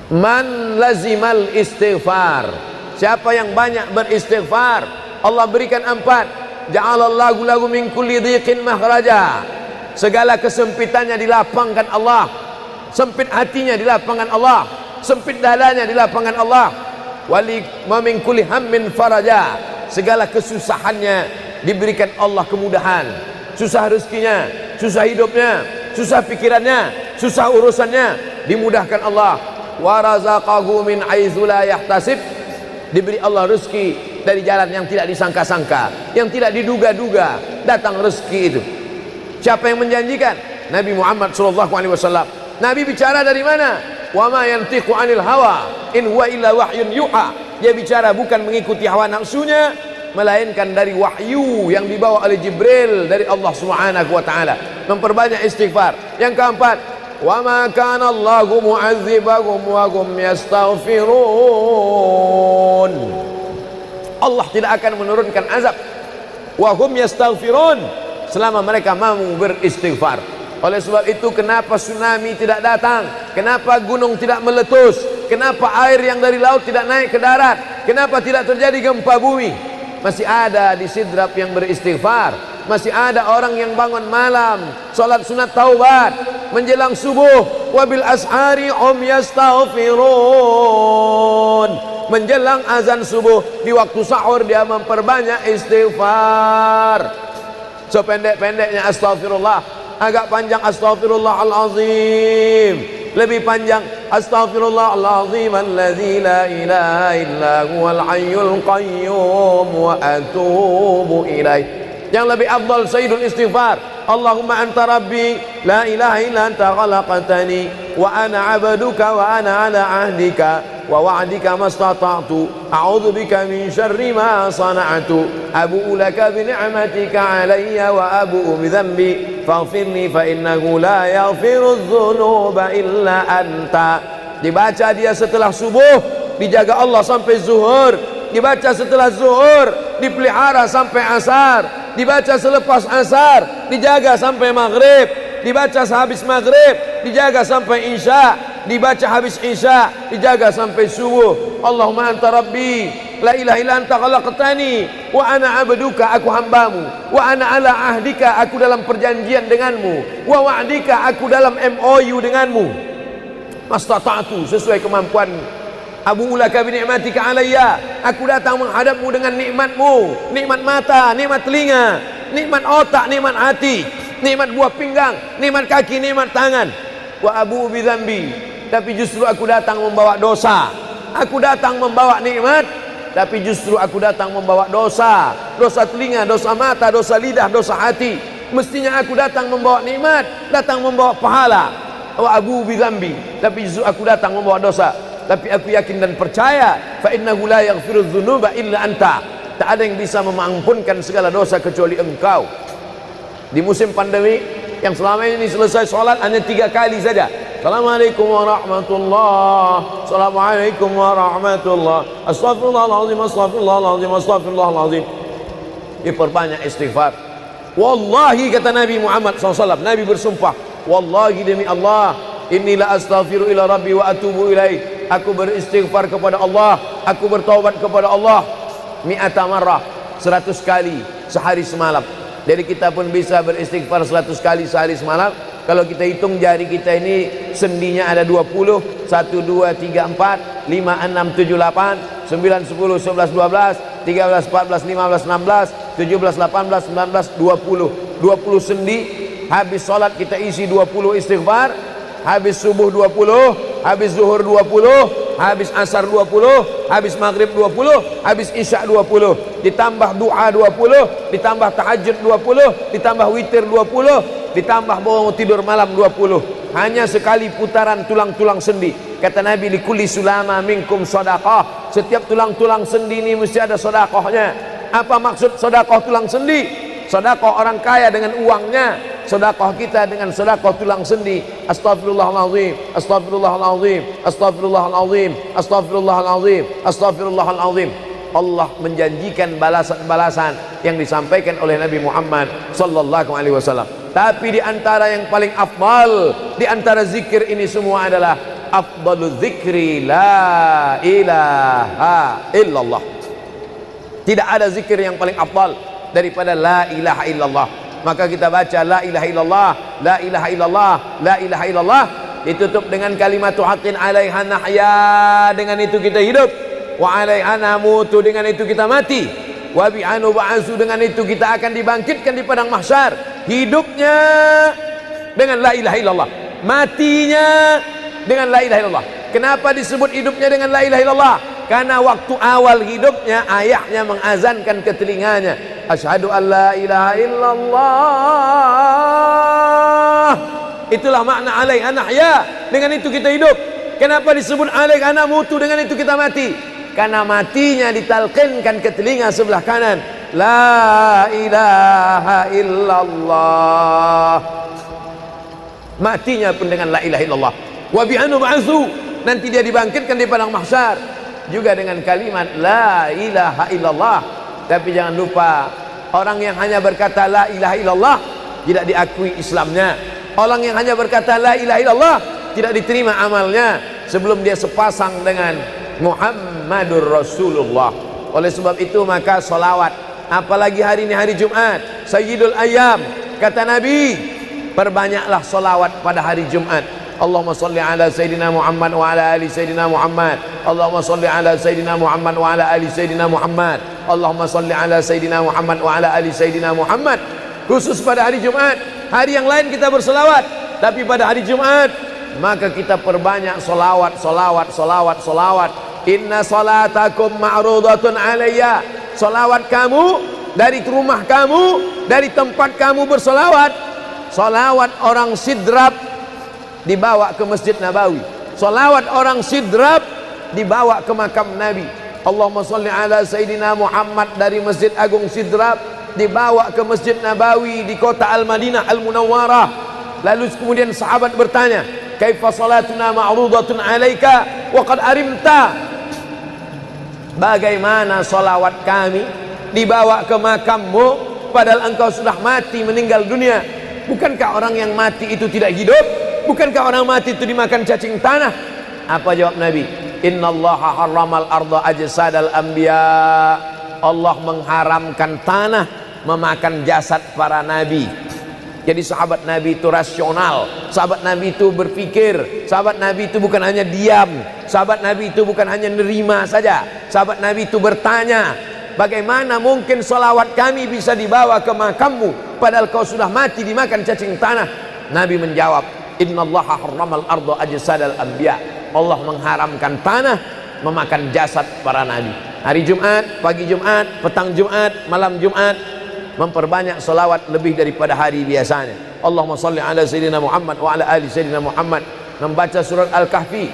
Man lazimal istighfar, siapa yang banyak beristighfar, Allah berikan 4. Ja'alallahu lahu min kulli dhiqin makhraja, segala kesempitannya dilapangkan Allah, sempit hatinya dilapangkan Allah, sempit dadanya dilapangkan Allah. Wali wa min kulli hammin faraja, segala kesusahannya diberikan Allah kemudahan, susah rezekinya, susah hidupnya, susah pikirannya, susah urusannya dimudahkan Allah. Wa razaqahu min haitsu la yahtasib, diberi Allah rezeki dari jalan yang tidak disangka-sangka, yang tidak diduga-duga datang rezeki itu. Siapa yang menjanjikan? Nabi Muhammad SAW. Nabi bicara dari mana? Wa ma yantiqu 'anil hawa in huwa illa wahyun yuha. Dia bicara bukan mengikuti hawa nafsunya, melainkan dari wahyu yang dibawa oleh Jibril dari Allah Subhanahu wa taala. Memperbanyak istighfar. Yang keempat, wa ma kana Allahu mu'adzibahum wa hum yastaghfirun. Allah tidak akan menurunkan azab wa hum yastaghfirun selama mereka mampu beristighfar. Oleh sebab itu, kenapa tsunami tidak datang? Kenapa gunung tidak meletus? Kenapa air yang dari laut tidak naik ke darat? Kenapa tidak terjadi gempa bumi? Masih ada di Sidrap yang beristighfar. Masih ada orang yang bangun malam salat sunat taubat menjelang subuh. Wabil ashari yastaghfirun, menjelang azan subuh, di waktu sahur dia memperbanyak istighfar. Sependek-pendeknya astaghfirullah, agak panjang astaghfirullahalazim, lebih panjang astaghfirullahalazim alladzi la ilaha illa huwal hayyul qayyum wa atubu ilaih. Yang lebih afdal sayyidul istighfar, Allahumma anta rabbi la ilaha illa anta khalaqtani wa ana 'abduka wa ana 'ala 'ahdika wa wa'dika mastata'tu a'udzu bika min syarri ma sana'tu abu'u laka bi ni'matika 'alayya wa abu'u bi dhanbi faghfirli fa innahu la yaghfiru dzunuba illa anta. Dibaca dia setelah subuh, dijaga Allah sampai zuhur. Dibaca setelah zuhur, dipelihara sampai asar. Dibaca selepas asar, dijaga sampai maghrib. Dibaca sehabis maghrib, dijaga sampai isya. Dibaca habis isya, dijaga sampai subuh. Allahumma anta rabbi la ilaha illa anta khalaqtani wa ana 'abduka, aku hambamu, wa ana 'ala ahdika, aku dalam perjanjian denganmu, wa wa'dika, aku dalam MOU denganmu, mastata'tu, sesuai kemampuanmu. Abu ulaka bi ni'matika alayya, aku datang menghadapmu dengan nikmatmu, nikmat mata, nikmat telinga, nikmat otak, nikmat hati, nikmat buah pinggang, nikmat kaki, nikmat tangan. Wa abu bi dzambi, tapi justru aku datang membawa dosa. Aku datang membawa nikmat, tapi justru aku datang membawa dosa. Dosa telinga, dosa mata, dosa lidah, dosa hati. Mestinya aku datang membawa nikmat, datang membawa pahala. Wa abu bi dzambi, tapi justru aku datang membawa dosa. Tapi aku yakin dan percaya, fa innahu la yaghfiru dzunuba illa anta, tak ada yang bisa mengampunkan segala dosa kecuali engkau. Di musim pandemi yang selama ini selesai sholat hanya 3 kali saja. Assalamualaikum warahmatullahi, assalamualaikum warahmatullahi, astaghfirullahaladzim, astaghfirullahaladzim, astaghfirullahaladzim. Diperbanyak istighfar. Wallahi, kata Nabi Muhammad SAW, Nabi bersumpah, wallahi demi Allah, inilah astaghfiru ila rabbi wa atubu ilaih, aku beristighfar kepada Allah, aku bertaubat kepada Allah mi'ata marrah, 100 kali sehari semalam. Jadi kita pun bisa beristighfar 100 kali sehari semalam. Kalau kita hitung jari kita ini sendinya ada 20, 1, 2, 3, 4, 5, 6, 7, 8, 9, 10, 11, 12, 13, 14, 15, 16, 17, 18, 19, 20. 20 sendi. Habis sholat kita isi 20 istighfar, habis subuh 20, habis zuhur 20, habis asar 20, habis maghrib 20, habis isya 20, ditambah doa 20, ditambah tahajud 20, ditambah witir 20, ditambah bangun tidur malam 20. Hanya sekali putaran tulang-tulang sendi. Kata Nabi, likulli sulama minkum sedekah, setiap tulang-tulang sendi ini mesti ada sedekahnya. Apa maksud sedekah tulang sendi? Sedekah orang kaya dengan uangnya, sedekah kita dengan sedekah tulang sendi. Astaghfirullahalazim, astaghfirullahalazim, astaghfirullahalazim, astaghfirullahalazim, astaghfirullahalazim. Allah menjanjikan balasan-balasan yang disampaikan oleh Nabi Muhammad sallallahu alaihi wasallam. Tapi di antara yang paling afdal di antara zikir ini semua adalah afdalul zikri la ilaha illallah. Tidak ada zikir yang paling afdal daripada la ilaha illallah. Maka kita baca la ilaha illallah, la ilaha illallah, la ilaha illallah, ditutup dengan kalimatu haqqin 'alaiha nahya, dengan itu kita hidup, wa 'alaiha namutu, dengan itu kita mati, wa bi'anu ba'su, dengan itu kita akan dibangkitkan di padang mahsyar. Hidupnya dengan la ilaha illallah, matinya dengan la ilaha illallah. Kenapa disebut hidupnya dengan la ilaha illallah? Karena waktu awal hidupnya ayahnya mengazankan ke telinganya, asyhadu an la ilaha illallah. Itulah makna alaiha nahya, dengan itu kita hidup. Kenapa disebut alaiha namutu, dengan itu kita mati? Karena matinya ditalqinkan ke telinga sebelah kanan, la ilaha illallah. Matinya pun dengan la ilaha illallah. Wa bi'anu ba'su, nanti dia dibangkitkan di padang mahsyar juga dengan kalimat la ilaha illallah. Tapi jangan lupa, orang yang hanya berkata la ilaha illallah tidak diakui Islamnya. Orang yang hanya berkata la ilaha illallah tidak diterima amalnya sebelum dia sepasang dengan Muhammadur Rasulullah. Oleh sebab itu maka solawat, apalagi hari ini hari Jumat, Sayyidul Ayyam, kata Nabi, perbanyaklah solawat pada hari Jumat. Allahumma salli ala Sayyidina Muhammad wa ala ali Sayyidina Muhammad. Allahumma salli ala Sayyidina Muhammad wa ala ali Sayyidina Muhammad. Allahumma salli ala Sayyidina Muhammad wa ala ali Sayyidina Muhammad. Khusus pada hari Jumat. Hari yang lain kita berselawat, tapi pada hari Jumat maka kita perbanyak solawat, solawat, solawat, solawat. Inna salatakum ma'rudatun alayya. Solawat kamu dari rumah kamu, dari tempat kamu bersolawat. Solawat orang sidrap dibawa ke Masjid Nabawi. Salawat orang sidrap dibawa ke makam Nabi. Allahumma salli ala Sayyidina Muhammad dari Masjid Agung Sidrap dibawa ke Masjid Nabawi di kota Al-Madinah Al-Munawwarah. Lalu kemudian sahabat bertanya, kaifa salatuna ma'rudatun alaika wa qad arimta? Bagaimana salawat kami dibawa ke makammu padahal engkau sudah mati, meninggal dunia? Bukankah orang yang mati itu tidak hidup? Bukankah orang mati itu dimakan cacing tanah? Apa jawab Nabi? Innallaha harramal arda ajsadal anbiya. Allah mengharamkan tanah memakan jasad para nabi. Jadi sahabat Nabi itu rasional. Sahabat Nabi itu berpikir. Sahabat Nabi itu bukan hanya diam. Sahabat Nabi itu bukan hanya nerima saja. Sahabat Nabi itu bertanya, bagaimana mungkin salawat kami bisa dibawa ke makammu padahal kau sudah mati dimakan cacing tanah? Nabi menjawab, innallaha harramal arda ajsadal anbiya. Allah mengharamkan tanah memakan jasad para nabi. Hari Jumat, pagi Jumat, petang Jumat, malam Jumat, memperbanyak salawat lebih daripada hari biasanya. Allahumma salli ala Sayyidina Muhammad wa ala ali Sayyidina Muhammad. Membaca surat Al-Kahfi.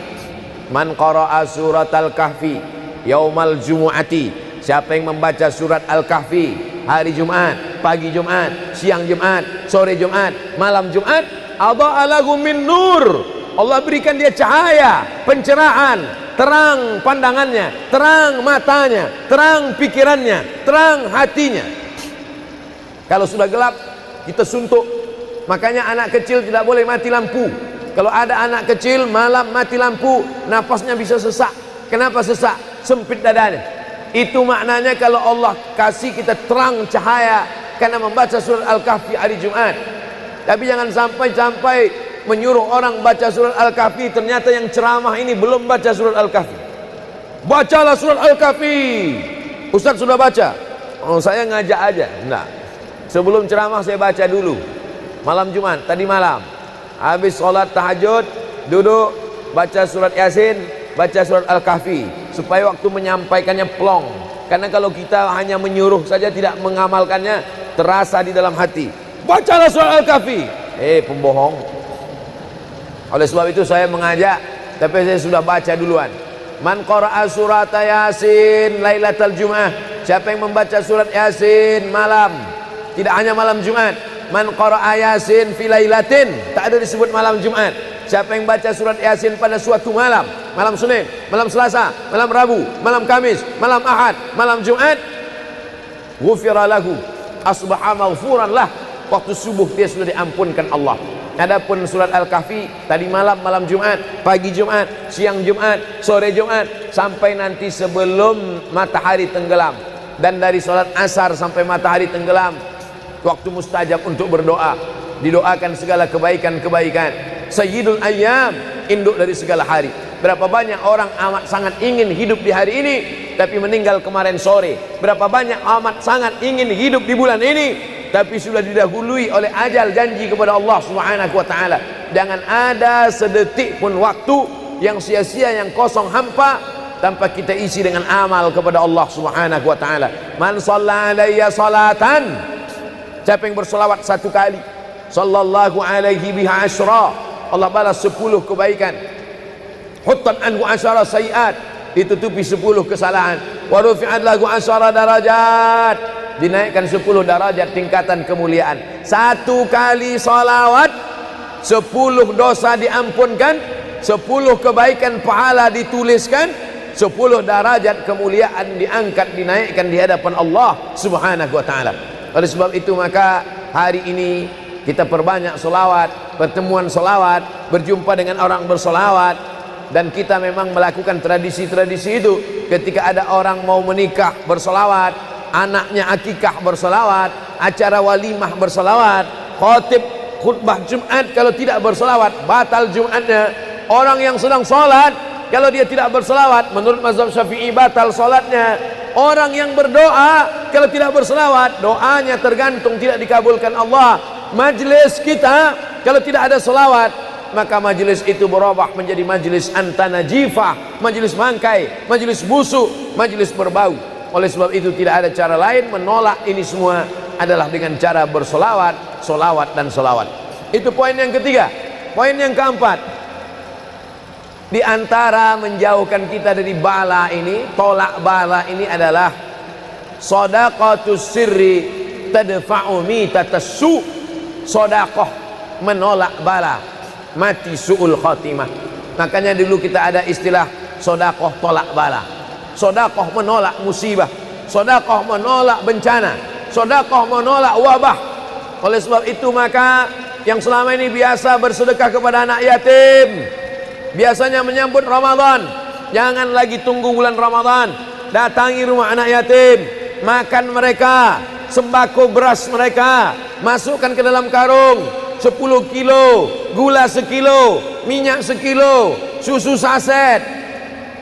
Man qara'a surat Al-Kahfi yaumal jumu'ati. Siapa yang membaca surat Al-Kahfi hari Jumat, pagi Jumat, siang Jumat, sore Jumat, malam Jumat, adha'a lahu min nur. Allah berikan dia cahaya, pencerahan, terang pandangannya, terang matanya, terang pikirannya, terang hatinya. Kalau sudah gelap, kita suntuk. Makanya anak kecil tidak boleh mati lampu. Kalau ada anak kecil malam mati lampu, nafasnya bisa sesak. Kenapa sesak? Sempit dadanya. Itu maknanya kalau Allah kasih kita terang cahaya karena membaca surat Al-Kahfi hari Jumat. Tapi jangan sampai menyuruh orang baca surat Al-Kahfi, ternyata yang ceramah ini belum baca surat Al-Kahfi. Bacalah surat Al-Kahfi. Ustaz sudah baca? Oh, saya ngajak aja. Enggak. Sebelum ceramah saya baca dulu. Malam Jumat, tadi malam. Habis sholat tahajud, duduk, baca surat Yasin, baca surat Al-Kahfi. Supaya waktu menyampaikannya plong. Karena kalau kita hanya menyuruh saja tidak mengamalkannya, terasa di dalam hati. Bacalah surat Al-Kahfi. Pembohong. Oleh sebab itu saya mengajak, tapi saya sudah baca duluan. Man qara'a surat Yasin lailatal Jum'ah. Siapa yang membaca surat Yasin malam, tidak hanya malam Jumat. Man qara'a Yasin fi lailatin, tak ada disebut malam Jumat. Siapa yang baca surat Yasin pada suatu malam, malam Senin, malam Selasa, malam Rabu, malam Kamis, malam Ahad, malam Jumat, ghufira lahu, asbaha maghfuran lah. Waktu subuh dia sudah diampunkan Allah. Adapun surat Al-Kahfi tadi malam, malam Jumat, pagi Jumat, siang Jumat, sore Jumat, sampai nanti sebelum matahari tenggelam. Dan dari salat asar sampai matahari tenggelam, waktu mustajab untuk berdoa, didoakan segala kebaikan-kebaikan. Sayyidul Ayyam, induk dari segala hari. Berapa banyak orang amat sangat ingin hidup di hari ini, tapi meninggal kemarin sore. Berapa banyak amat sangat ingin hidup di bulan ini, tapi sudah didahului oleh ajal, janji kepada Allah Subhanahu wa taala. Jangan ada sedetik pun waktu yang sia-sia, yang kosong hampa, tanpa kita isi dengan amal kepada Allah Subhanahu wa taala. Man shalla alayya salatan, siapa yang bersolawat satu kali, sallallahu alaihi biha asyra, Allah balas 10 kebaikan. Huttan anhu asyara sayiat, ditutupi 10 kesalahan. Wa rufi'at lahu asyara darajat, dinaikkan 10 darajat tingkatan kemuliaan. Satu kali salawat 10 dosa diampunkan, 10 kebaikan pahala dituliskan, 10 derajat kemuliaan diangkat, dinaikkan di hadapan Allah Subhanahu wa taala. Oleh sebab itu maka hari ini kita perbanyak solawat, pertemuan solawat, berjumpa dengan orang bersolawat. Dan kita memang melakukan tradisi-tradisi itu. Ketika ada orang mau menikah bersolawat, anaknya akikah bersolawat, acara walimah bersolawat, khotib khutbah Jumat kalau tidak bersolawat batal Jumatnya. Orang yang sedang sholat kalau dia tidak bersolawat, menurut mazhab Syafi'i batal sholatnya. Orang yang berdoa kalau tidak bersolawat, doanya tergantung tidak dikabulkan Allah. Majlis kita kalau tidak ada selawat, maka majlis itu berubah menjadi majlis antanajifah, majlis mangkai, majlis busuk, majlis berbau. Oleh sebab itu tidak ada cara lain menolak ini semua adalah dengan cara bersolawat, solawat dan solawat. Itu poin yang ketiga. Poin yang keempat, di antara menjauhkan kita dari bala ini, tolak bala ini adalah shadaqatus sirri tadfa'u mitatas su'. Sodakoh menolak bala, mati su'ul khotimah. Makanya dulu kita ada istilah sodakoh tolak bala, sodakoh menolak musibah, sodakoh menolak bencana, sodakoh menolak wabah. Oleh sebab itu maka yang selama ini biasa bersedekah kepada anak yatim, biasanya menyambut Ramadan, jangan lagi tunggu bulan Ramadan, datangi rumah anak yatim, makan mereka, sembako beras mereka, masukkan ke dalam karung 10 kilo, gula sekilo, minyak sekilo, susu saset,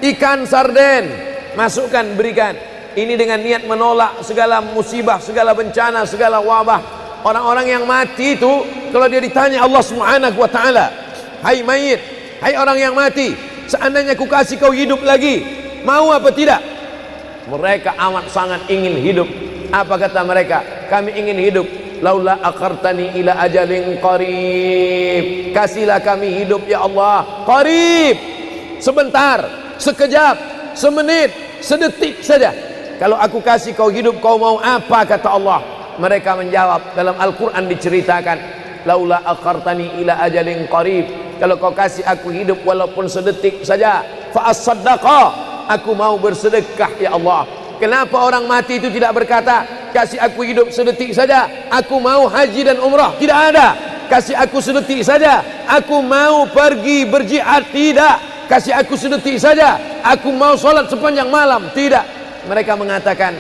ikan sarden, masukkan, berikan. Ini dengan niat menolak segala musibah, segala bencana, segala wabah. Orang-orang yang mati itu kalau dia ditanya Allah Subhanahu wa taala, hai mayit, hai orang yang mati, seandainya ku kasih kau hidup lagi, mau apa tidak? Mereka amat sangat ingin hidup. Apa kata mereka? Kami ingin hidup. Laula akhartani ila ajalin qarib, kasihlah kami hidup ya Allah qarib, sebentar, sekejap, semenit, sedetik saja. Kalau aku kasih kau hidup, kau mau apa? Kata Allah. Mereka menjawab, dalam Al-Quran diceritakan, laula akhartani ila ajalin qarib, kalau kau kasih aku hidup walaupun sedetik saja, fa as-saddaqa, aku mau bersedekah ya Allah. Kenapa orang mati itu tidak berkata, kasih aku hidup sedetik saja, aku mau haji dan umrah? Tidak ada. Kasih aku sedetik saja, aku mau pergi berjihad? Tidak. Kasih aku sedetik saja, aku mau sholat sepanjang malam? Tidak. Mereka mengatakan,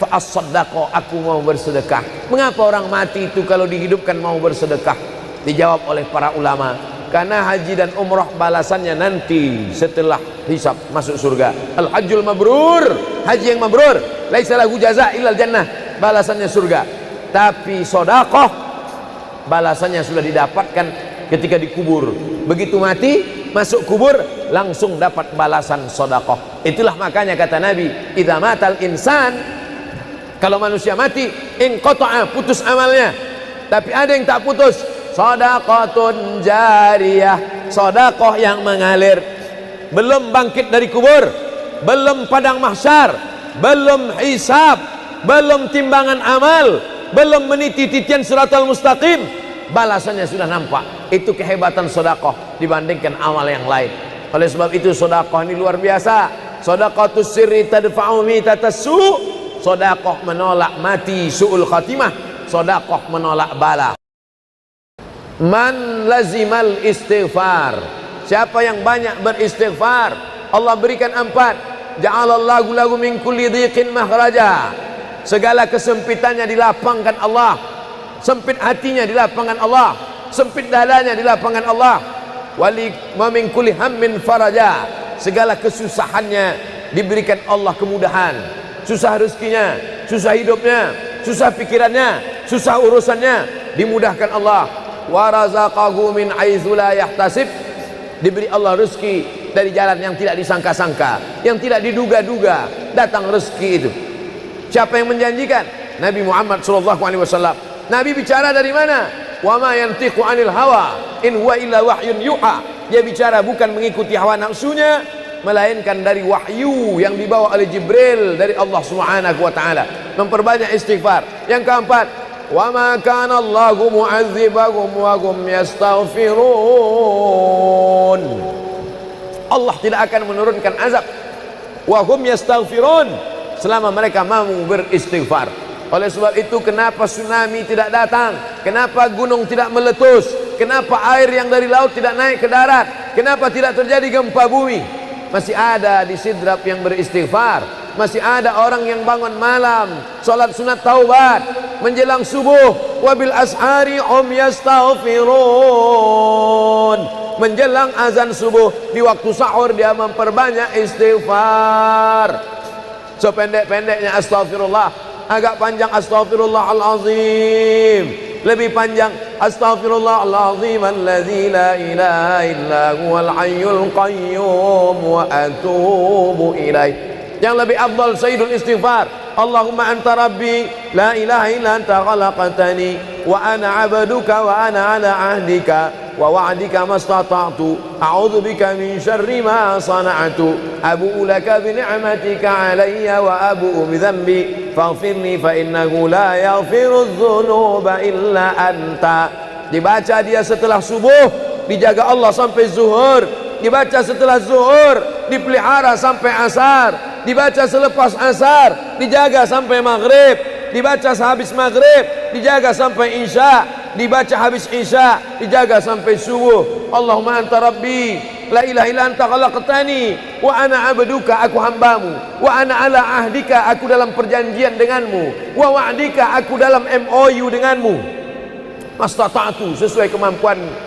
fa'as-saddaqa, aku mau bersedekah. Mengapa orang mati itu kalau dihidupkan mau bersedekah? Dijawab oleh para ulama, karena haji dan umrah balasannya nanti setelah hisab masuk surga. Al-hajjul mabrur, haji yang mabrur, laisa lahu jaza illal jannah, balasannya surga. Tapi sedekah balasannya sudah didapatkan ketika dikubur. Begitu mati masuk kubur langsung dapat balasan sedekah. Itulah makanya kata Nabi, idza matal insan, kalau manusia mati, inqata'a, putus amalnya. Tapi ada yang tak putus, shadaqatun jariyah, sedekah yang mengalir. Belum bangkit dari kubur, belum padang mahsyar, belum hisab, belum timbangan amal, belum meniti titian siratal mustaqim, balasannya sudah nampak. Itu kehebatan sedekah dibandingkan amal yang lain. Oleh sebab itu sedekah ini luar biasa. Shadaqatus sirri tadfa'u mitatas su', sedekah menolak mati su'ul khatimah, sedekah menolak bala. Man lazimal istighfar, siapa yang banyak beristighfar, Allah berikan 4. Ja'alallahu lahu min kulli dhiqin makhraja, segala kesempitannya dilapangkan Allah, sempit hatinya dilapangkan Allah, sempit dadanya dilapangkan Allah. Wali wa min kulli hammin faraja, segala kesusahannya diberikan Allah kemudahan, susah rezekinya, susah hidupnya, susah pikirannya, susah urusannya dimudahkan Allah. Wa razaqahu min haitsu la yahtasib, diberi Allah rezeki dari jalan yang tidak disangka-sangka, yang tidak diduga-duga, datang rezeki itu. Siapa yang menjanjikan? Nabi Muhammad SAW. Nabi bicara dari mana? Wa ma yantiqu 'anil hawa in huwa illa wahyun yuha, dia bicara bukan mengikuti hawa nafsunya, melainkan dari wahyu yang dibawa oleh Jibril dari Allah Subhanahu wa taala. Memperbanyak istighfar. Yang keempat, wa ma kana Allahu mu'adzibahum wa hum yastaghfirun, Allah tidak akan menurunkan azab wa hum yastaghfirun selama mereka mau beristighfar. Oleh sebab itu, kenapa tsunami tidak datang? Kenapa gunung tidak meletus? Kenapa air yang dari laut tidak naik ke darat? Kenapa tidak terjadi gempa bumi? Masih ada di Sidrap yang beristighfar, masih ada orang yang bangun malam salat sunat taubat menjelang subuh, wabil ashari hum yastaghfirun, menjelang azan subuh di waktu sahur dia memperbanyak istighfar. Sependek-pendeknya astaghfirullah, agak panjang astaghfirullahalazim, lebih panjang astaghfirullahalazim alladzi la ilaha illa huwal hayyul qayyum wa atubu ilaih. Yang lebih afdal sayyidul istighfar, Allahumma anta rabbi la ilaha illa anta khalaqtani wa ana 'abduka wa ana 'ala 'ahdika wa wa'dika mastata'tu a'udzu bika min syarri ma sana'tu abu'u laka bi ni'matika 'alayya wa abu'u bi dhanbi faghfirli fa innahu la yaghfiru dzunuba illa anta. Dibaca dia setelah subuh, dijaga Allah sampai zuhur, dibaca setelah zuhur, dipelihara sampai asar, dibaca selepas asar, dijaga sampai maghrib, dibaca sehabis maghrib, dijaga sampai isya, dibaca habis isya, dijaga sampai subuh. Allahumma anta rabbi la ilaha illa anta khalaqtani wa ana 'abduka, aku hambamu, wa ana 'ala ahdika, aku dalam perjanjian denganmu, wa wa'dika, aku dalam MOU denganmu, mastata'tu, sesuai kemampuanmu.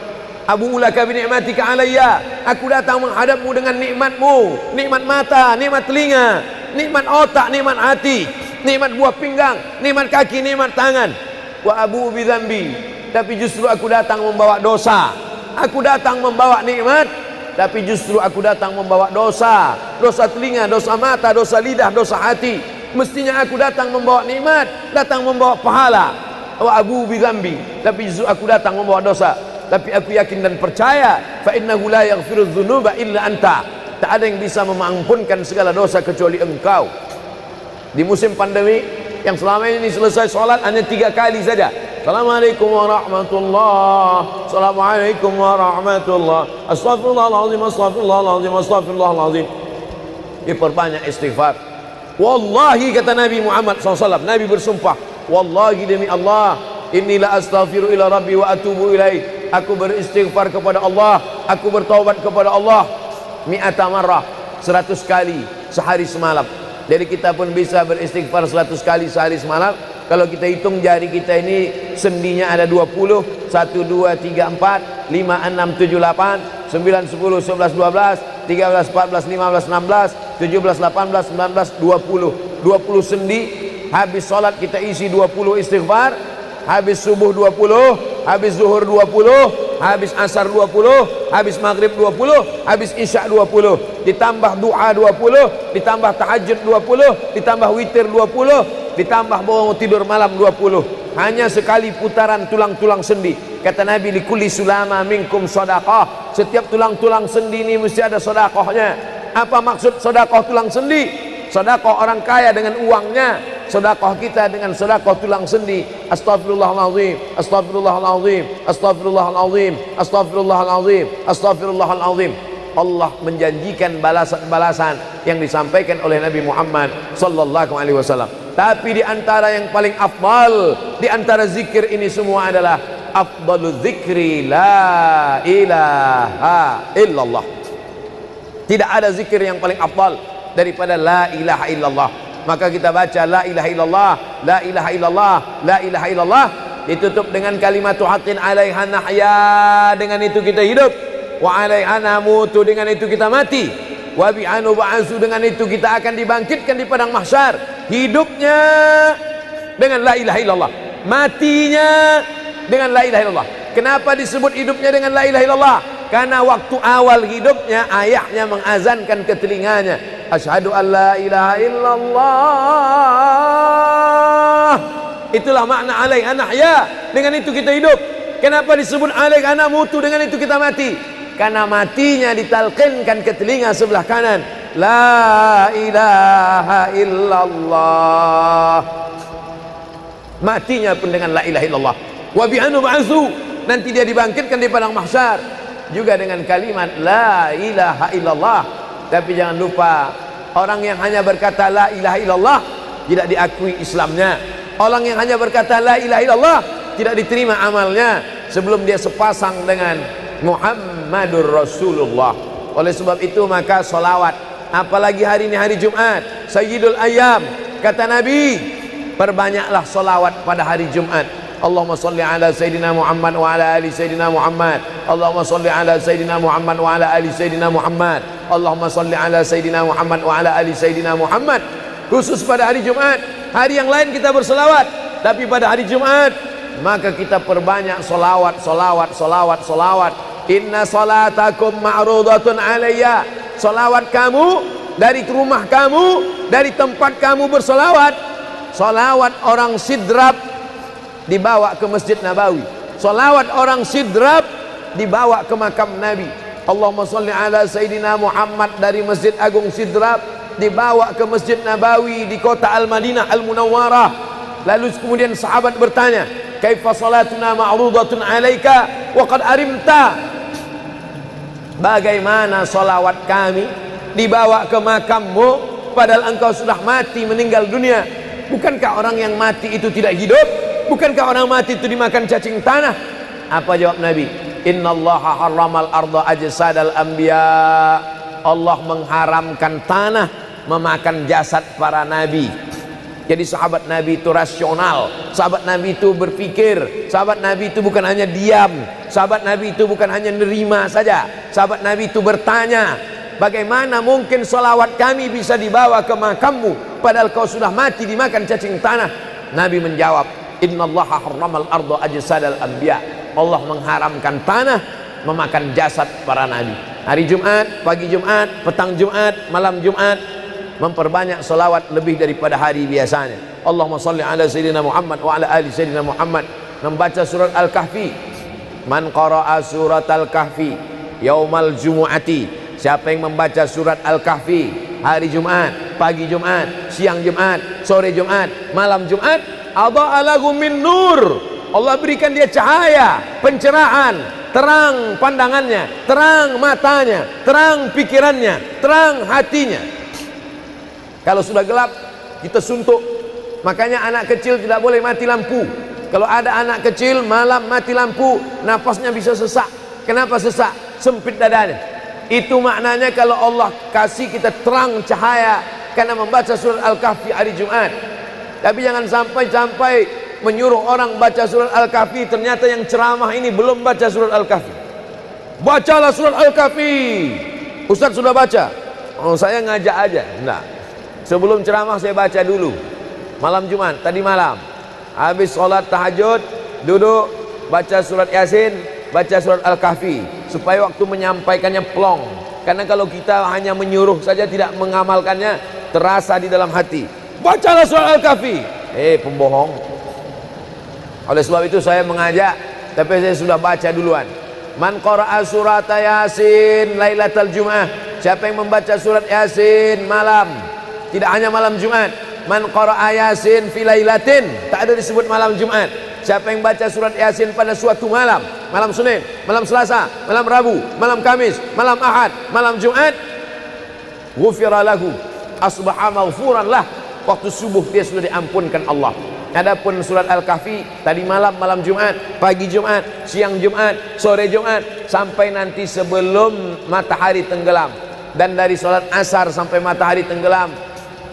Abu ulaka bi ni'matika alayya, aku datang menghadapmu dengan nikmatmu, nikmat mata, nikmat telinga, nikmat otak, nikmat hati, nikmat buah pinggang, nikmat kaki, nikmat tangan. Wa abu bi dzambi, tapi justru aku datang membawa dosa. Aku datang membawa nikmat, tapi justru aku datang membawa dosa. Dosa telinga, dosa mata, dosa lidah, dosa hati. Mestinya aku datang membawa nikmat, datang membawa pahala. Wa abu bi dzambi, tapi justru aku datang membawa dosa. Tapi aku yakin dan percaya, fa innahu la yaghfiru dzunuba illa anta, tak ada yang bisa mengampunkan segala dosa kecuali engkau. Di musim pandemi yang selama ini selesai sholat hanya 3 kali saja. Assalamualaikum warahmatullahi, assalamualaikum warahmatullahi, astaghfirullahaladzim, astaghfirullahaladzim, astaghfirullahaladzim. Diperbanyak istighfar. Wallahi, kata Nabi Muhammad SAW, Nabi bersumpah, wallahi demi Allah, inilah astaghfiru ila rabbi wa atubu ilaih, aku beristighfar kepada Allah, aku bertaubat kepada Allah mi'ata marrah, 100 kali sehari semalam. Jadi kita pun bisa beristighfar 100 kali sehari semalam. Kalau kita hitung jari kita ini sendinya ada 20, 1, 2, 3, 4, 5, 6, 7, 8, 9, 10, 11, 12, 13, 14, 15, 16, 17, 18, 19, 20 sendi. Habis sholat kita isi 20 istighfar, habis subuh 20, habis zuhur 20, habis asar 20, habis maghrib 20, habis isya 20, ditambah doa 20, ditambah tahajud 20, ditambah witir 20, ditambah bangun tidur malam 20. Hanya sekali putaran tulang-tulang sendi. Kata Nabi, likulli sulama minkum sedekah, setiap tulang-tulang sendi ini mesti ada sedekahnya. Apa maksud sedekah tulang sendi? Sedekah orang kaya dengan uangnya, sedekah kita dengan sedekah tulang sendi. Astaghfirullahalazim, astaghfirullahalazim, astaghfirullahalazim, astaghfirullahalazim, astaghfirullahalazim. Allah menjanjikan balasan-balasan yang disampaikan oleh Nabi Muhammad sallallahu alaihi wasallam. Tapi di antara yang paling afdal di antara zikir ini semua adalah afdalu dzikri la ilaha illallah. Tidak ada zikir yang paling afdal daripada la ilaha illallah. Maka kita baca la ilaha illallah, la ilaha illallah, la ilaha illallah, ditutup dengan kalimatu haqqin 'alaiha nahya, dengan itu kita hidup, wa 'alaiha namutu, dengan itu kita mati, wa bi'anu ba'su, dengan itu kita akan dibangkitkan di padang mahsyar. Hidupnya dengan la ilaha illallah, matinya dengan la ilaha illallah. Kenapa disebut hidupnya dengan la ilaha illallah? Karena waktu awal hidupnya ayahnya mengazankan ke telinganya, asyhadu an la ilaha illallah. Itulah makna alaiha nahya, dengan itu kita hidup. Kenapa disebut alaiha namutu, dengan itu kita mati? Karena matinya ditalqinkan ke telinga sebelah kanan, la ilaha illallah. Matinya pun dengan la ilaha illallah. Wa bi'anu ba'su, nanti dia dibangkitkan di padang mahsyar juga dengan kalimat la ilaha illallah. Tapi jangan lupa, orang yang hanya berkata la ilaha illallah tidak diakui Islamnya. Orang yang hanya berkata la ilaha illallah tidak diterima amalnya sebelum dia sepasang dengan Muhammadur Rasulullah. Oleh sebab itu maka solawat, apalagi hari ini hari Jumat, Sayyidul Ayyam, kata Nabi, perbanyaklah solawat pada hari Jumat. Allahumma salli ala Sayyidina Muhammad wa ala ali Sayyidina Muhammad. Allahumma salli ala Sayyidina Muhammad wa ala ali Sayyidina Muhammad. Allahumma salli ala Sayyidina Muhammad wa ala ali Sayyidina Muhammad. Khusus pada hari Jumat. Hari yang lain kita berselawat, tapi pada hari Jumat maka kita perbanyak solawat, solawat, solawat, solawat. Inna salatakum ma'rudatun alayya. Solawat kamu dari rumah kamu, dari tempat kamu bersolawat. Solawat orang sidrap dibawa ke Masjid Nabawi. Salawat orang sidrap dibawa ke makam Nabi. Allahumma salli ala Sayyidina Muhammad dari Masjid Agung Sidrap dibawa ke Masjid Nabawi di kota Al-Madinah Al-Munawwarah. Lalu kemudian sahabat bertanya, kaifa salatuna ma'rudatun alaika wa qad arimta? Bagaimana salawat kami dibawa ke makammu padahal engkau sudah mati, meninggal dunia? Bukankah orang yang mati itu tidak hidup? Bukankah orang mati itu dimakan cacing tanah? Apa jawab Nabi? Innallaha harramal arda ajsadal anbiya. Allah mengharamkan tanah memakan jasad para nabi. Jadi sahabat Nabi itu rasional. Sahabat Nabi itu berpikir. Sahabat Nabi itu bukan hanya diam. Sahabat Nabi itu bukan hanya nerima saja. Sahabat Nabi itu bertanya, bagaimana mungkin salawat kami bisa dibawa ke makammu padahal kau sudah mati dimakan cacing tanah? Nabi menjawab, innallaha harramal arda ajsadal anbiya. Allah mengharamkan tanah memakan jasad para nabi. Hari Jumat, pagi Jumat, petang Jumat, malam Jumat, memperbanyak salawat lebih daripada hari biasanya. Allahumma salli ala Sayyidina Muhammad wa ala ali Sayyidina Muhammad. Membaca surat Al-Kahfi. Man qara'a surat Al-Kahfi yaumal jumu'ati. Siapa yang membaca surat Al-Kahfi hari Jumat, pagi Jumat, siang Jumat, sore Jumat, malam Jumat, adha'a lahu min nur. Allah berikan dia cahaya, pencerahan, terang pandangannya, terang matanya, terang pikirannya, terang hatinya. Kalau sudah gelap, kita suntuk. Makanya anak kecil tidak boleh mati lampu. Kalau ada anak kecil malam mati lampu, nafasnya bisa sesak. Kenapa sesak? Sempit dadanya. Itu maknanya kalau Allah kasih kita terang cahaya karena membaca surat Al-Kahfi hari Jumat. Tapi jangan sampai menyuruh orang baca surat Al-Kahfi, ternyata yang ceramah ini belum baca surat Al-Kahfi. Bacalah surat Al-Kahfi. Ustaz sudah baca? Oh, saya ngajak aja. Enggak. Sebelum ceramah saya baca dulu. Malam Jumat, tadi malam. Habis sholat tahajud, duduk, baca surat Yasin, baca surat Al-Kahfi. Supaya waktu menyampaikannya plong. Karena kalau kita hanya menyuruh saja tidak mengamalkannya, terasa di dalam hati. Bacalah surat Al-Kahfi. Pembohong. Oleh sebab itu saya mengajak, tapi saya sudah baca duluan. Man qara'a surat Yasin lailatal Jum'ah. Siapa yang membaca surat Yasin malam, tidak hanya malam Jumat. Man qara'a Yasin fi lailatin, tak ada disebut malam Jumat. Siapa yang baca surat Yasin pada suatu malam, malam Senin, malam Selasa, malam Rabu, malam Kamis, malam Ahad, malam Jumat, ghufira lahu, asbaha maghfuran lah. Waktu subuh dia sudah diampunkan Allah. Adapun surat Al-Kahfi tadi malam, malam Jumat, pagi Jumat, siang Jumat, sore Jumat, sampai nanti sebelum matahari tenggelam. Dan dari salat asar sampai matahari tenggelam,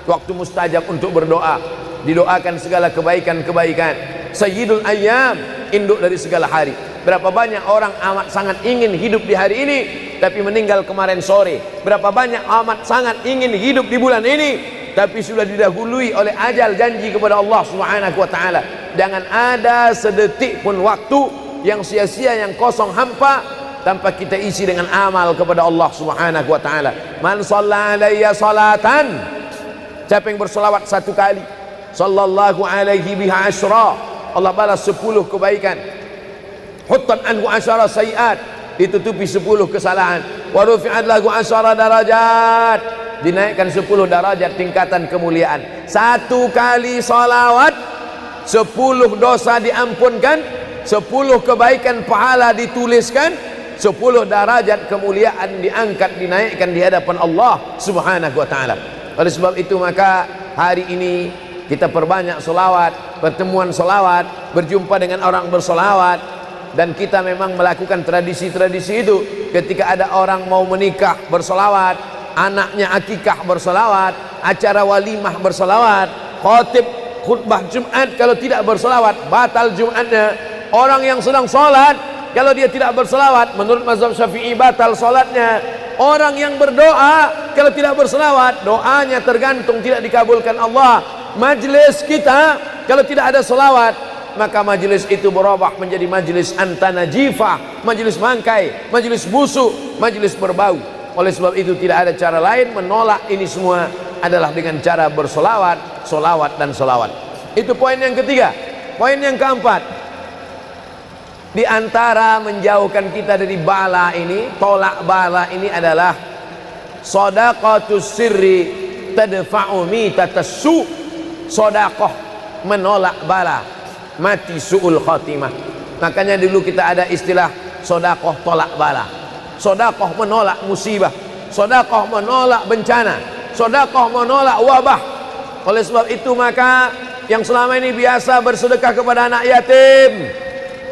waktu mustajab untuk berdoa, didoakan segala kebaikan-kebaikan. Sayyidul Ayyam, induk dari segala hari. Berapa banyak orang amat sangat ingin hidup di hari ini, tapi meninggal kemarin sore. Berapa banyak amat sangat ingin hidup di bulan ini, tapi sudah didahului oleh ajal, janji kepada Allah Subhanahu wa taala. Jangan ada sedetik pun waktu yang sia-sia, yang kosong hampa, tanpa kita isi dengan amal kepada Allah Subhanahu wa taala. Man shalla alayya salatan, siapa yang bersolawat satu kali, sallallahu alaihi biha asyra, Allah balas 10 kebaikan. Huttan anhu asyara sayiat, ditutupi 10 kesalahan. Wa rufi'at lahu asyara darajat, dinaikkan 10 darajat tingkatan kemuliaan. Satu kali salawat 10 dosa diampunkan, 10 kebaikan pahala dituliskan, 10 derajat kemuliaan diangkat, dinaikkan di hadapan Allah Subhanahu wa taala. Oleh sebab itu maka hari ini kita perbanyak solawat, pertemuan solawat, berjumpa dengan orang bersolawat. Dan kita memang melakukan tradisi-tradisi itu. Ketika ada orang mau menikah bersolawat, anaknya akikah bersolawat, acara walimah bersolawat, khotib khutbah Jumat kalau tidak bersolawat batal Jumatnya. Orang yang sedang sholat kalau dia tidak bersolawat, menurut mazhab Syafi'i batal sholatnya. Orang yang berdoa kalau tidak bersolawat, doanya tergantung tidak dikabulkan Allah. Majlis kita kalau tidak ada solawat, maka majlis itu berubah menjadi majlis antanajifah, majlis mangkai, majlis busuk, majlis berbau. Oleh sebab itu tidak ada cara lain menolak ini semua adalah dengan cara bersolawat, solawat dan solawat. Itu poin yang ketiga. Poin yang keempat, di antara menjauhkan kita dari bala ini, tolak bala ini adalah shadaqatus sirri tadfa'u mitatas su'. Sodakoh menolak bala, mati su'ul khotimah. Makanya dulu kita ada istilah sodakoh tolak bala, sodakoh menolak musibah, sodakoh menolak bencana, sodakoh menolak wabah. Oleh sebab itu maka yang selama ini biasa bersedekah kepada anak yatim,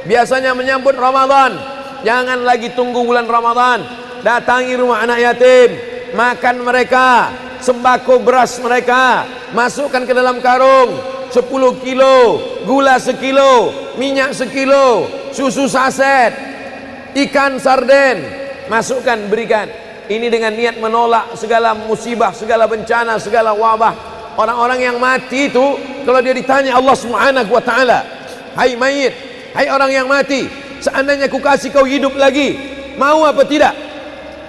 biasanya menyambut Ramadan, jangan lagi tunggu bulan Ramadan, datangi rumah anak yatim, makan mereka, sembako beras mereka, masukkan ke dalam karung 10 kilo, gula sekilo, minyak sekilo, susu saset, ikan sarden, masukkan, berikan. Ini dengan niat menolak segala musibah, segala bencana, segala wabah. Orang-orang yang mati itu kalau dia ditanya Allah Subhanahu wa taala, hai mayit, hai orang yang mati, seandainya ku kasih kau hidup lagi, mau apa tidak?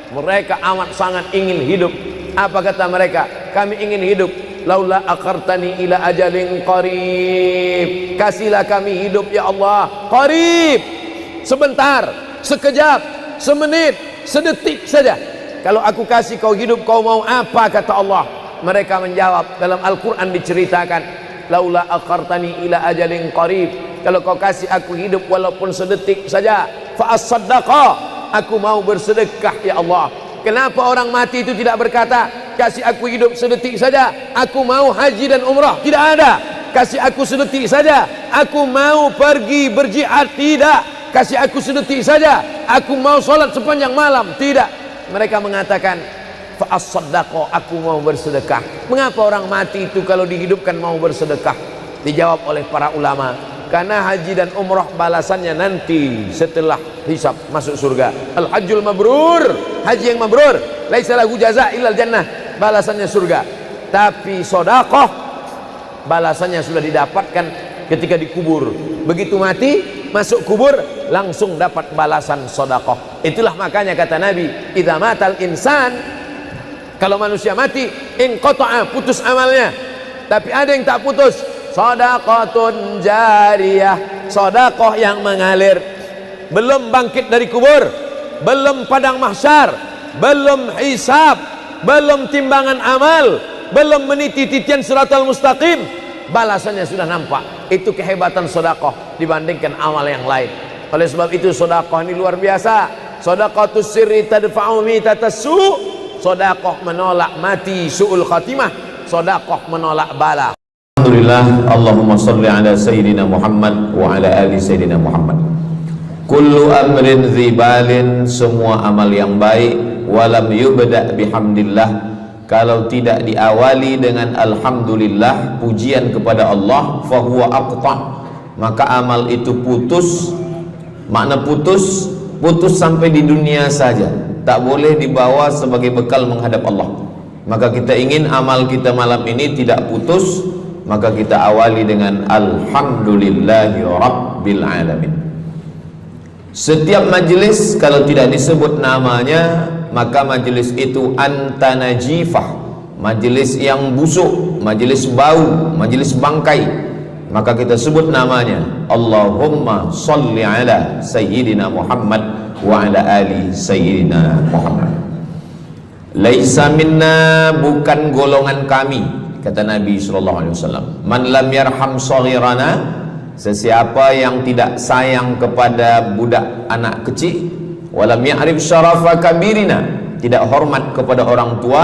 Mereka amat sangat ingin hidup. Apa kata mereka? Kami ingin hidup. Laula akhartani ila ajalin qarib, kasihlah kami hidup ya Allah qarib, sebentar, sekejap, semenit, sedetik saja. Kalau aku kasih kau hidup, kau mau apa? Kata Allah. Mereka menjawab, dalam Al-Quran diceritakan, laula akhartani ila ajalin qarib, kalau kau kasih aku hidup walaupun sedetik saja, fa as-saddaqa, aku mau bersedekah ya Allah. Kenapa orang mati itu tidak berkata, kasih aku hidup sedetik saja, aku mau haji dan umrah? Tidak ada. Kasih aku sedetik saja, aku mau pergi berjihad? Tidak. Kasih aku sedetik saja, aku mau sholat sepanjang malam? Tidak. Mereka mengatakan, fa'as-saddaqa, aku mau bersedekah. Mengapa orang mati itu kalau dihidupkan mau bersedekah? Dijawab oleh para ulama, karena haji dan umrah balasannya nanti setelah hisab masuk surga. Al-hajjul mabrur, haji yang mabrur, laisa lahu jaza illal jannah, balasannya surga. Tapi sedekah balasannya sudah didapatkan ketika dikubur. Begitu mati masuk kubur langsung dapat balasan sedekah. Itulah makanya kata Nabi, idza matal insan, kalau manusia mati, inqata'a, putus amalnya. Tapi ada yang tak putus, shadaqatun jariyah, sedekah yang mengalir. Belum bangkit dari kubur, belum padang mahsyar, belum hisab, belum timbangan amal, belum meniti titian siratal mustaqim, balasannya sudah nampak. Itu kehebatan sedekah dibandingkan amal yang lain. Oleh sebab itu sedekah ini luar biasa. Shadaqatus sirri tadfa'u mitatas su', sedekah menolak mati su'ul khatimah, sedekah menolak bala. Alhamdulillah, Allahumma salli ala Sayyidina Muhammad wa ala ali Sayyidina Muhammad. Kullu amrin zibalin, semua amal yang baik, walam yubda' bihamdillah, kalau tidak diawali dengan alhamdulillah, pujian kepada Allah, fahuwa aqta', maka amal itu putus. Makna putus, putus sampai di dunia saja, tak boleh dibawa sebagai bekal menghadap Allah. Maka kita ingin amal kita malam ini tidak putus, maka kita awali dengan alhamdulillahi rabbil alamin. Setiap majelis kalau tidak disebut namanya, maka majelis itu antanajifah, majelis yang busuk, majelis bau, majelis bangkai. Maka kita sebut namanya, Allahumma salli ala Sayyidina Muhammad wa ala ali Sayyidina Muhammad. Laisa minna, bukan golongan kami, kata Nabi SAW. Man lam yarham saghirana, sesiapa yang tidak sayang kepada budak anak kecil, walam ya'rif syarafa kabirina, tidak hormat kepada orang tua,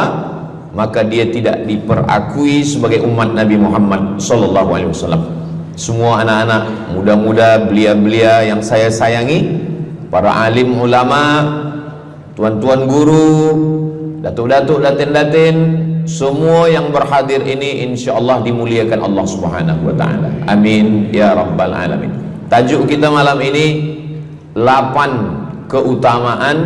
maka dia tidak diperakui sebagai umat Nabi Muhammad SAW. Semua anak-anak muda-muda, belia-belia yang saya sayangi, para alim ulama, tuan-tuan guru, datuk-datuk, datin-datin, semua yang berhadir ini insyaallah dimuliakan Allah Subhanahu wa taala. Amin ya rabbal alamin. Tajuk kita malam ini 8 keutamaan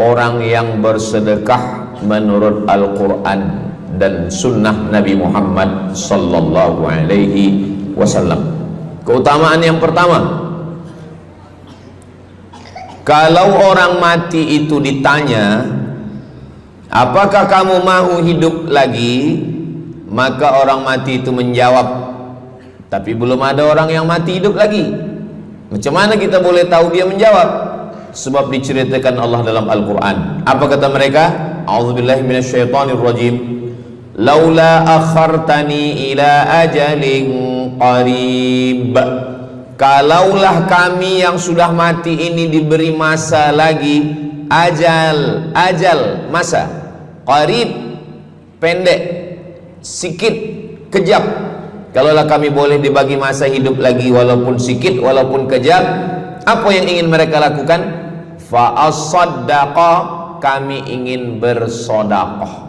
orang yang bersedekah menurut Al-Qur'an dan sunnah Nabi Muhammad sallallahu alaihi wasallam. Keutamaan yang pertama, kalau orang mati itu ditanya, apakah kamu mau hidup lagi? Maka orang mati itu menjawab, tapi belum ada orang yang mati hidup lagi. Macam mana kita boleh tahu dia menjawab? Sebab diceritakan Allah dalam Al-Quran. Apa kata mereka? A'udzubillahi minasyaitonirrajim. Laula akhartani ila ajalin qarib, kalaulah kami yang sudah mati ini diberi masa lagi, ajal masa, qarib pendek, sikit, kejap. Kalaulah kami boleh dibagi masa hidup lagi walaupun sikit, walaupun kejap, apa yang ingin mereka lakukan? Fa as-saddaqa, kami ingin bersodaqah.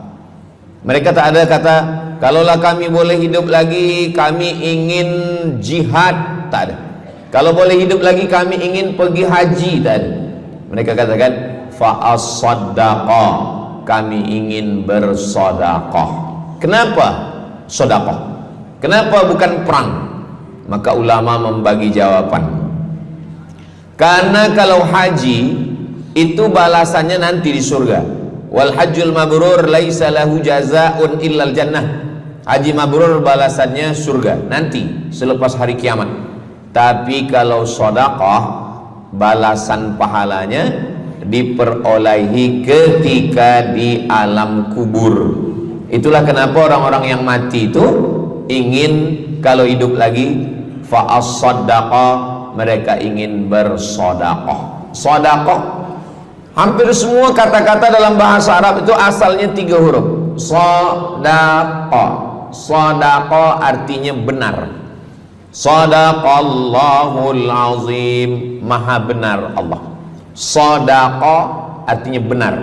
Mereka tak ada kata, kalaulah kami boleh hidup lagi, kami ingin jihad, tak ada. Kalau boleh hidup lagi, kami ingin pergi haji, tak ada. Mereka katakan, fa as-saddaqa, kami ingin bersodaqah. Kenapa sodaqah? Kenapa bukan perang? Maka ulama membagi jawaban. Karena kalau haji itu balasannya nanti di surga. Wal hajjul mabrur laisa lahu jazaa'un illal jannah. Haji mabrur balasannya surga nanti selepas hari kiamat. Tapi kalau sedekah, balasan pahalanya diperolehi ketika di alam kubur. Itulah kenapa orang-orang yang mati itu ingin kalau hidup lagi, fa as-sadaqah, mereka ingin bersedekah. Sedekah, hampir semua kata-kata dalam bahasa Arab itu asalnya 3 huruf. Sadaqah. Sadaqah artinya benar. Sadaqallahul azim, maha benar Allah. Sadaqah artinya benar.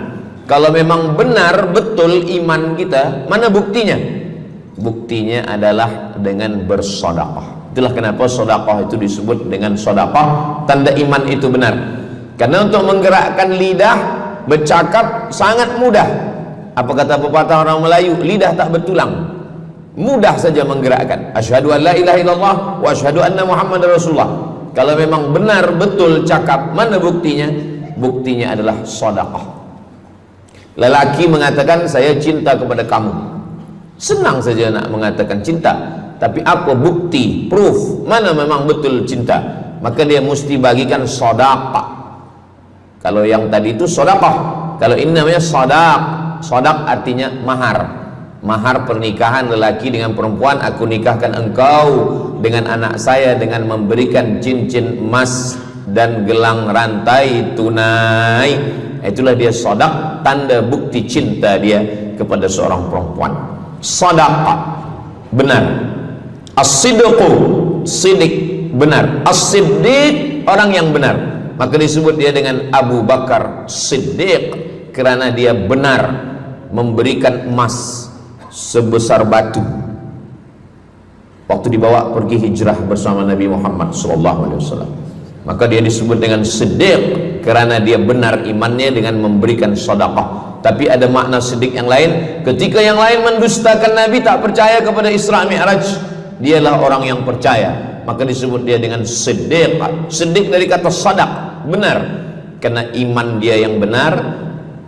Kalau memang benar betul iman kita, mana buktinya? Buktinya adalah dengan bersedekah. Itulah kenapa sedekah itu disebut dengan sedekah, tanda iman itu benar. Karena untuk menggerakkan lidah bercakap sangat mudah. Apa kata pepatah orang Melayu? Lidah tak bertulang, mudah saja menggerakkan. Asyhadu an la ilaha illallah wa asyhadu anna Muhammadar Rasulullah. Kalau memang benar betul cakap, mana buktinya? Buktinya adalah sedekah. Lelaki mengatakan saya cinta kepada kamu, senang saja nak mengatakan cinta, tapi apa bukti, proof, mana memang betul cinta? Maka dia mesti bagikan sedekah. Kalau yang tadi itu sedekah, kalau ini namanya sadaq. Sadaq artinya mahar. Mahar pernikahan lelaki dengan perempuan, aku nikahkan engkau dengan anak saya dengan memberikan cincin emas dan gelang rantai tunai. Itulah dia sadaq, tanda bukti cinta dia kepada seorang perempuan. Sadaqah, benar. As-sidqu, sidik, benar. As-siddiq, orang yang benar. Maka disebut dia dengan Abu Bakar Siddiq, karena dia benar memberikan emas sebesar batu waktu dibawa pergi hijrah bersama Nabi Muhammad SAW. Maka dia disebut dengan Siddiq karena dia benar imannya dengan memberikan sedekah. Tapi ada makna siddiq yang lain. Ketika yang lain mendustakan Nabi, tak percaya kepada Isra Mi'raj, dialah orang yang percaya, maka disebut dia dengan Siddiq. Siddiq dari kata sadaq, benar, karena iman dia yang benar.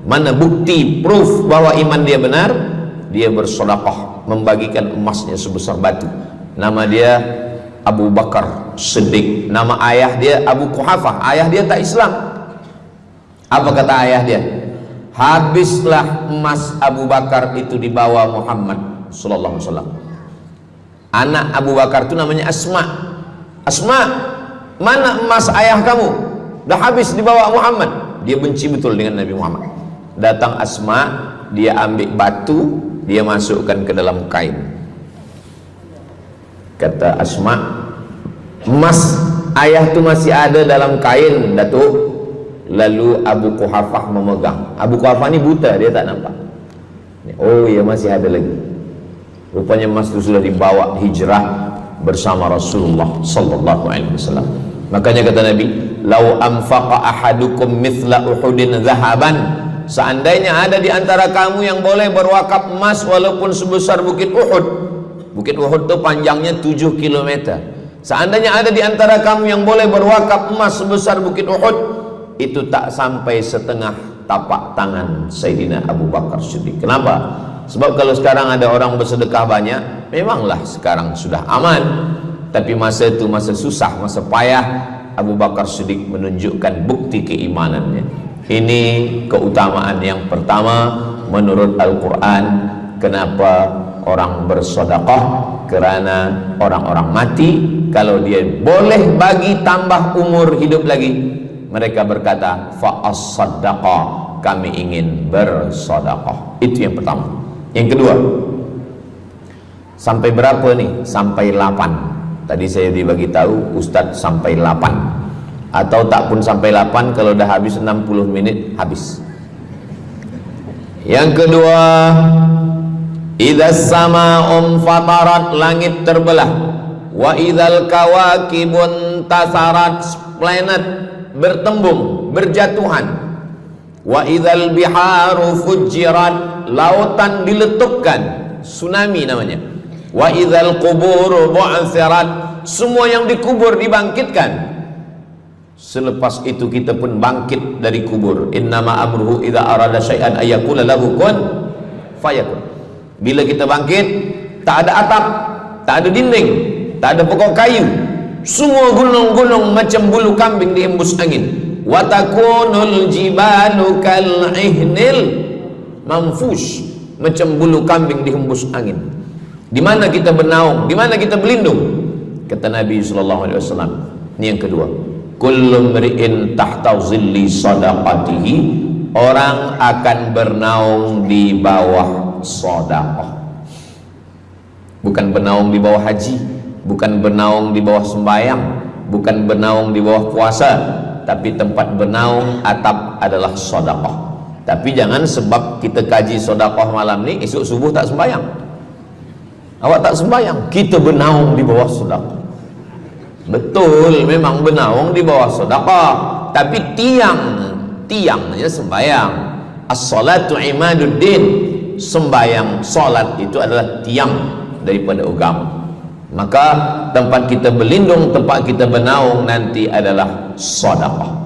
Mana bukti, proof bahwa iman dia benar? Dia bersedekah, membagikan emasnya sebesar batu. Nama dia Abu Bakar Siddiq. Nama ayah dia Abu Quhafah. Ayah dia tak Islam. Apa kata ayah dia? Habislah emas Abu Bakar itu dibawa Muhammad sallallahu alaihi wasallam. Anak Abu Bakar itu namanya Asma. Asma, mana emas ayah kamu? Dah habis dibawa Muhammad. Dia benci betul dengan Nabi Muhammad. Datang Asma, dia ambil batu, dia masukkan ke dalam kain. Kata Asma, emas ayah tu masih ada dalam kain, Datuk. Lalu Abu Quhafah memegang. Abu Quhafah ni buta, dia tak nampak. Oh ya, masih ada lagi. Rupanya emas itu sudah dibawa hijrah bersama Rasulullah sallallahu alaihi wasallam. Makanya kata Nabi, "Lau anfaqa ahadukum mithla Uhudin zahaban." Seandainya ada di antara kamu yang boleh berwakaf emas walaupun sebesar Bukit Uhud. Bukit Uhud itu panjangnya 7 km. Seandainya ada di antara kamu yang boleh berwakaf emas sebesar Bukit Uhud, itu tak sampai setengah tapak tangan Sayyidina Abu Bakar Siddiq. Kenapa? Sebab kalau sekarang ada orang bersedekah banyak, memanglah sekarang sudah aman. Tapi masa itu masa susah, masa payah, Abu Bakar Siddiq menunjukkan bukti keimanannya. Ini keutamaan yang pertama menurut Al-Quran. Kenapa orang bersedekah? Karena orang-orang mati, kalau dia boleh bagi tambah umur hidup lagi, mereka berkata, fa'as-saddaqa, kami ingin bersedekah. Itu yang pertama. Yang kedua, sampai berapa nih? Sampai 8. Tadi saya dibagi tahu Ustadz sampai 8. Atau tak pun sampai 8, kalau dah habis 60 menit habis. Yang kedua, idzas sama'un fatarat, langit terbelah. Wa idzal kawakibun tasarat, planet bertembung, berjatuhan. Wa idzal biharu fujirat, lautan diletupkan, tsunami namanya. Wa idzal qubur bu'athirat, semua yang dikubur dibangkitkan. Selepas itu kita pun bangkit dari kubur. Innama amruhu idza arada syai'an ayyaqula lahu kun fayakun. Bila kita bangkit, tak ada atap, tak ada dinding, tak ada pokok kayu, semua gunung-gunung macam bulu kambing dihembus angin. Wa takunul jibalu kal ihnil manfush, macam bulu kambing dihembus angin. Di mana kita bernaung? Di mana kita berlindung? Kata Nabi sallallahu alaihi wasallam. Ini yang kedua. Kullu mri'in tahta zilli sadaqatihi, orang akan bernaung di bawah sedekah. Bukan bernaung di bawah haji, bukan bernaung di bawah sembahyang, bukan bernaung di bawah puasa, tapi tempat bernaung atap adalah sedekah. Tapi jangan sebab kita kaji sedekah malam ni, esok subuh tak sembahyang. Awak tak sembahyang, kita bernaung di bawah sedekah. Betul, memang bernaung di bawah sedekah, tapi tiangnya sembahyang. As-salatu imaduddin, sembahyang, salat itu adalah tiang daripada agama. Maka tempat kita berlindung, tempat kita bernaung nanti adalah sedekah.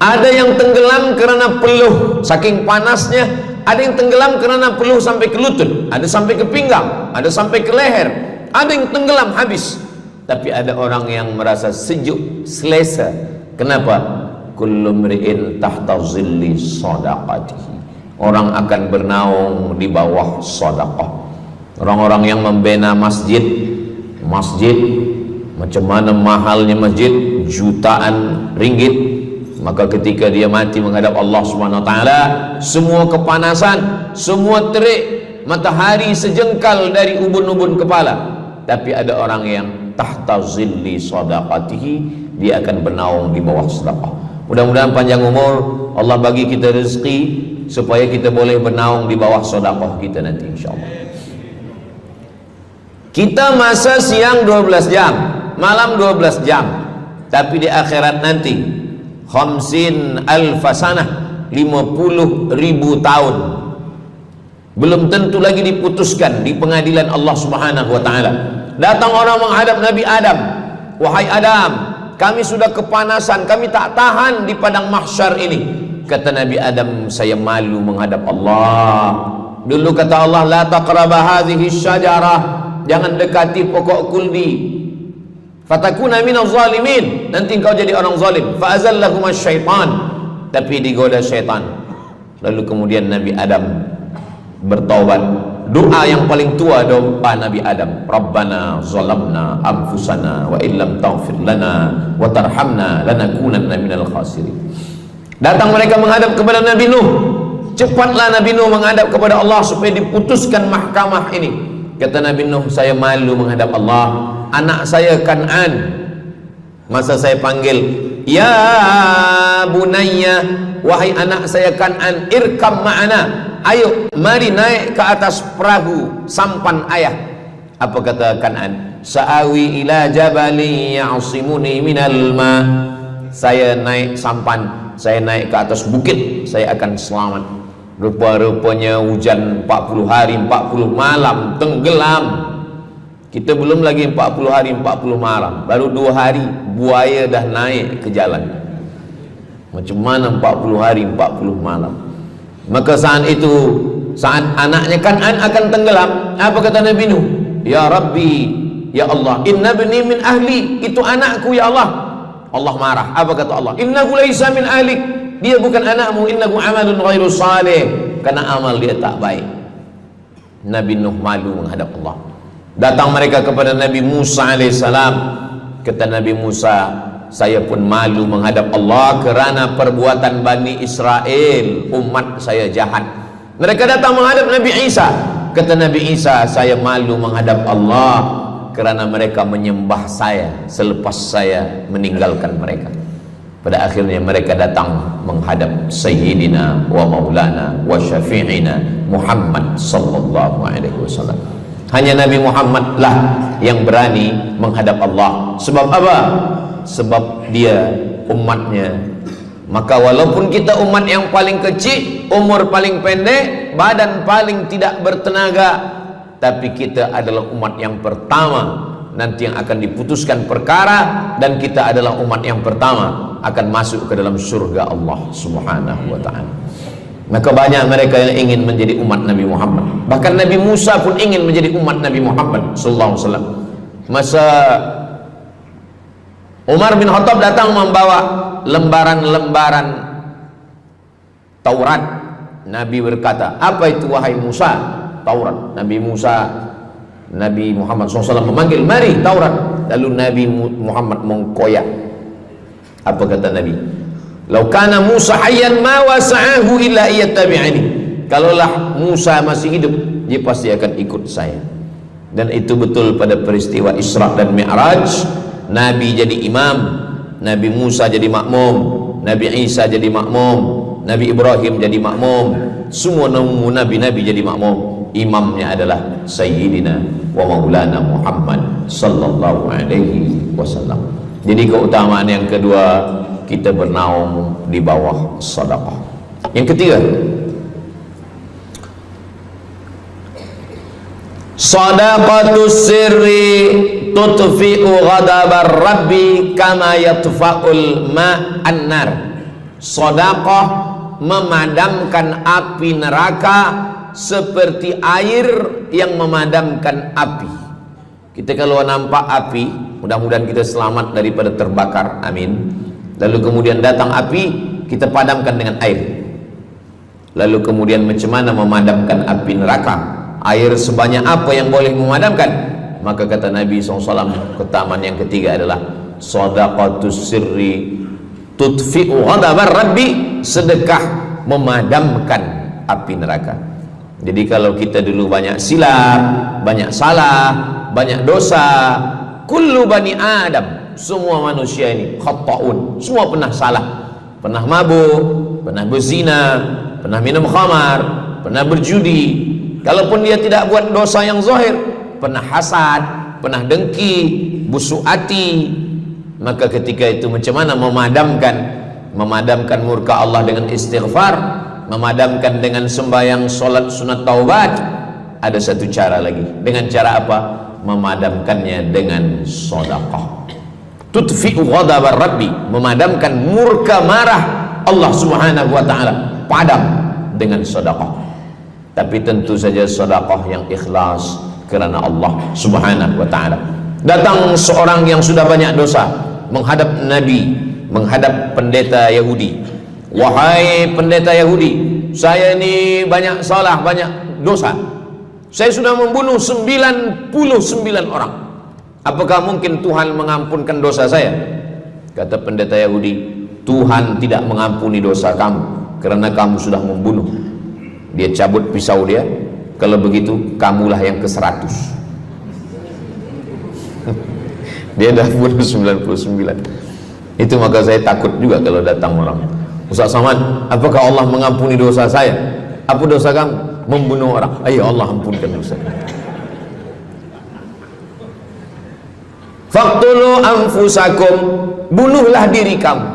Ada yang tenggelam kerana peluh saking panasnya, ada yang tenggelam kerana peluh sampai ke lutut, ada sampai ke pinggang, ada sampai ke leher, ada yang tenggelam habis. Tapi ada orang yang merasa sejuk, selesa. Kenapa? Kullu mri'in tahta zilli sadaqatihi, orang akan bernaung di bawah sedekah. Orang-orang yang membina masjid, macam mana mahalnya masjid, jutaan ringgit, maka ketika dia mati menghadap Allah Subhanahu wa taala, semua kepanasan, semua terik matahari sejengkal dari ubun-ubun kepala, tapi ada orang yang tahta zilli sadaqatihi, dia akan bernaung di bawah sedekah. Mudah-mudahan panjang umur, Allah bagi kita rezeki supaya kita boleh bernaung di bawah sedekah kita nanti insyaallah. Kita masa siang 12 jam, malam 12 jam, tapi di akhirat nanti 50 alfasanah, 50.000 tahun, belum tentu lagi diputuskan di pengadilan Allah Subhanahu wa taala. Datang orang menghadap Nabi Adam, wahai Adam, kami sudah kepanasan, kami tak tahan di padang mahsyar ini. Kata Nabi Adam, saya malu menghadap Allah. Dulu kata Allah, la taqraba hadhihi syajarah, jangan dekati pokok kuldi, fatakuna minaz zalimin, nanti engkau jadi orang zalim. Fa azallahuma syaitan, tapi digoda syaitan. Lalu kemudian Nabi Adam bertaubat. Doa yang paling tua doa Nabi Adam, Rabbana zalamna anfusana wa illam taghfir lana wa tarhamna lanakunanna minal khasirin. Datang mereka menghadap kepada Nabi Nuh. Cepatlah Nabi Nuh menghadap kepada Allah supaya diputuskan mahkamah ini. Kata Nabi Nuh, saya malu menghadap Allah. Anak saya Kan'an, masa saya panggil, ya bunayya, wahai anak saya Kan'an, irkam ma'ana, ayo mari naik ke atas perahu sampan ayah. Apa kata Kan'an? Sa'awi ila jabali ya'simuni minal ma, saya naik sampan, saya naik ke atas bukit, saya akan selamat. Rupa-rupanya hujan 40 hari 40 malam, tenggelam. Kita belum lagi 40 hari 40 malam, baru 2 hari buaya dah naik ke jalan. Macam mana 40 hari 40 malam? Maka saat itu, saat anaknya Kan'an akan tenggelam, apa kata Nabi Nuh? Ya Rabbi, ya Allah, inna bni min ahli, itu anakku ya Allah. Allah marah. Apa kata Allah? Innahu laisa min ahlik, dia bukan anakmu. Innahu amalun ghairu salih, karena amal dia tak baik. Nabi Nuh malu menghadap Allah. Datang mereka kepada Nabi Musa alaihissalam. Kata Nabi Musa, saya pun malu menghadap Allah kerana perbuatan Bani Israel, umat saya jahat. Mereka datang menghadap Nabi Isa. Kata Nabi Isa, saya malu menghadap Allah kerana mereka menyembah saya selepas saya meninggalkan mereka. Pada akhirnya mereka datang menghadap Sayyidina wa Maulana wa Syafi'ina Muhammad sallallahu alaihi wasallam. Hanya Nabi Muhammad lah yang berani menghadap Allah. Sebab apa? Sebab dia umatnya. Maka walaupun kita umat yang paling kecil, umur paling pendek, badan paling tidak bertenaga, tapi kita adalah umat yang pertama nanti yang akan diputuskan perkara, dan kita adalah umat yang pertama akan masuk ke dalam surga Allah Subhanahu wa ta'ala. Maka banyak mereka yang ingin menjadi umat Nabi Muhammad. Bahkan Nabi Musa pun ingin menjadi umat Nabi Muhammad sallallahu alaihi wasallam. Masa Umar bin Khattab datang membawa lembaran-lembaran Taurat, Nabi berkata, apa itu wahai Musa? Taurat. Nabi Muhammad SAW memanggil, mari Taurat. Lalu Nabi Muhammad mengkoyak. Apa kata Nabi? Lau kana Musa hayyan ma wasa'ahu illa iyattabi'ani. Kalaulah Musa masih hidup, dia pasti akan ikut saya. Dan itu betul pada peristiwa Isra dan Mi'raj. Nabi jadi imam, Nabi Musa jadi makmum, Nabi Isa jadi makmum, Nabi Ibrahim jadi makmum, semua nabi-nabi jadi makmum. Imamnya adalah Sayyidina wa Maulana Muhammad sallallahu alaihi wasallam. Jadi keutamaan yang kedua, kita bernaung di bawah sedekah. Yang ketiga, sadaqatus sirri tutfi'u ghadabar rabbi kama yatfa'ul ma'an nar. Sedekah memadamkan api neraka seperti air yang memadamkan api. Kita kalau nampak api, mudah-mudahan kita selamat daripada terbakar, amin. Lalu kemudian datang api, kita padamkan dengan air. Lalu kemudian macam mana memadamkan api neraka? Air sebanyak apa yang boleh memadamkan? Maka kata Nabi SAW, keutamaan yang ketiga adalah sadaqatus sirri tutfi'u ghadabar rabbi, sedekah memadamkan api neraka. Jadi kalau kita dulu banyak silap, banyak salah, banyak dosa. Kullu bani Adam, semua manusia ini khata'un, semua pernah salah, pernah mabuk, pernah berzina, pernah minum khamar, pernah berjudi. Kalaupun dia tidak buat dosa yang zahir, pernah hasad, pernah dengki, busuk hati. Maka ketika itu macam mana memadamkan murka Allah dengan istighfar, memadamkan dengan sembahyang, solat, sunat, taubat? Ada satu cara lagi. Dengan cara apa? Memadamkannya dengan sedekah. Tudfi'u ghadabar rabbi, memadamkan murka marah Allah subhanahu wa ta'ala, padam dengan sedekah. Tapi tentu saja sedekah yang ikhlas kerana Allah subhanahu wa ta'ala. Datang seorang yang sudah banyak dosa menghadap Nabi, menghadap pendeta Yahudi. Wahai pendeta Yahudi, saya ini banyak salah, banyak dosa. Saya sudah membunuh 99 orang. Apakah mungkin Tuhan mengampunkan dosa saya? Kata pendeta Yahudi, Tuhan tidak mengampuni dosa kamu kerana kamu sudah membunuh. Dia cabut pisau dia. Kalau begitu kamulah yang ke-100. Dia dah bunuh 99. Itu maka saya takut juga kalau datang orang, Ustaz Somad, apakah Allah mengampuni dosa saya? Apa dosa kamu? Membunuh orang. Ayo Allah ampunkan dosa. Faqtulu anfusakum, bunuhlah diri kamu.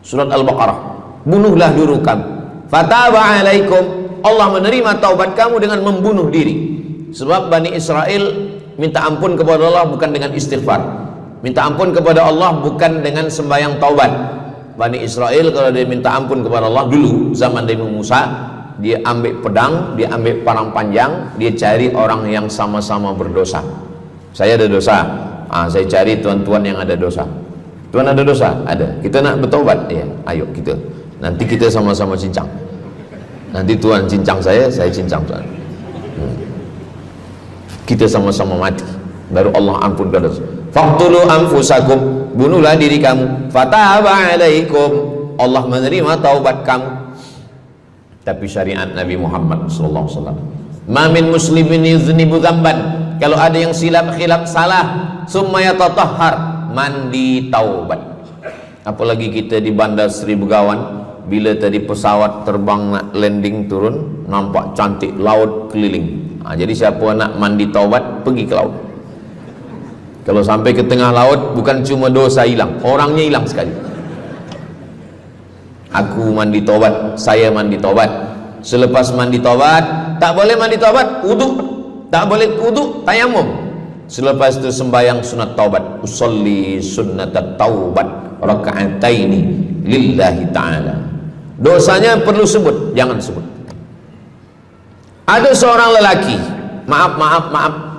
Surat Al-Baqarah. Bunuhlah diri kamu. Fataba alaikum, Allah menerima taubat kamu dengan membunuh diri. Sebab Bani Israel minta ampun kepada Allah bukan dengan istighfar, minta ampun kepada Allah bukan dengan sembahyang taubat. Bani Israel kalau dia minta ampun kepada Allah dulu zaman Nabi Musa, dia ambil pedang, dia ambil parang panjang, dia cari orang yang sama-sama berdosa. Saya ada dosa, saya cari tuan-tuan yang ada dosa. Tuan ada dosa? Ada. Kita nak bertaubat? Ya, ayo kita. Nanti kita sama-sama cincang. Nanti tuan cincang saya cincang tuan. Kita sama-sama mati, baru Allah ampunkan dosa. Faqtulu anfusakum, bunuhlah diri kamu. Fataba alaikum, Allah menerima taubat kamu. Tapi syariat Nabi Muhammad sallallahu alaihi wasallam, ma min muslimin yuznibu dzamban, kalau ada yang silap khilaf salah, summa yatatahhar, mandi taubat. Apalagi kita di Bandar Seri Begawan, bila tadi pesawat terbang nak landing turun, nampak cantik laut keliling. Jadi siapa nak mandi taubat, pergi ke laut. Kalau sampai ke tengah laut, bukan cuma dosa hilang, orangnya hilang sekali. Aku mandi taubat, saya mandi taubat. Selepas mandi taubat, tak boleh mandi taubat, wudu. Tak boleh wudu, tayamum. Selepas itu sembahyang sunat taubat, usolli sunnatat taubat raka'ataini lillahi ta'ala. Dosanya perlu sebut, jangan sebut. Ada seorang lelaki, maaf,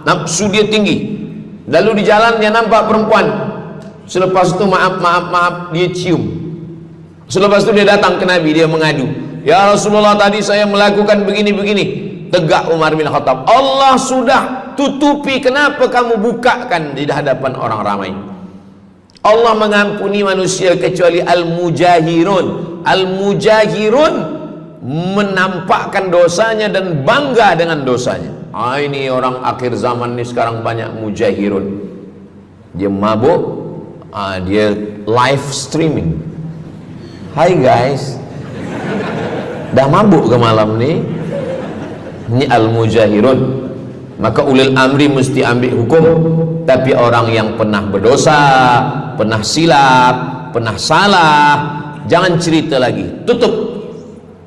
nafsu dia tinggi. Lalu di jalan dia nampak perempuan. Selepas itu maaf, dia cium. Selepas itu dia datang ke Nabi, dia mengadu, ya Rasulullah, tadi saya melakukan begini-begini. Tegak Umar bin Khattab, Allah sudah tutupi, kenapa kamu bukakan di hadapan orang ramai? Allah mengampuni manusia kecuali al-mujahirun. Al-mujahirun menampakkan dosanya dan bangga dengan dosanya. Ini orang akhir zaman ini sekarang banyak mujahirun. Dia mabuk, dia live streaming. Hai guys, dah mabuk ke malam ni? Ini al-mujahirun. Maka ulil amri mesti ambil hukum. Tapi orang yang pernah berdosa, pernah silap, pernah salah, jangan cerita lagi, tutup.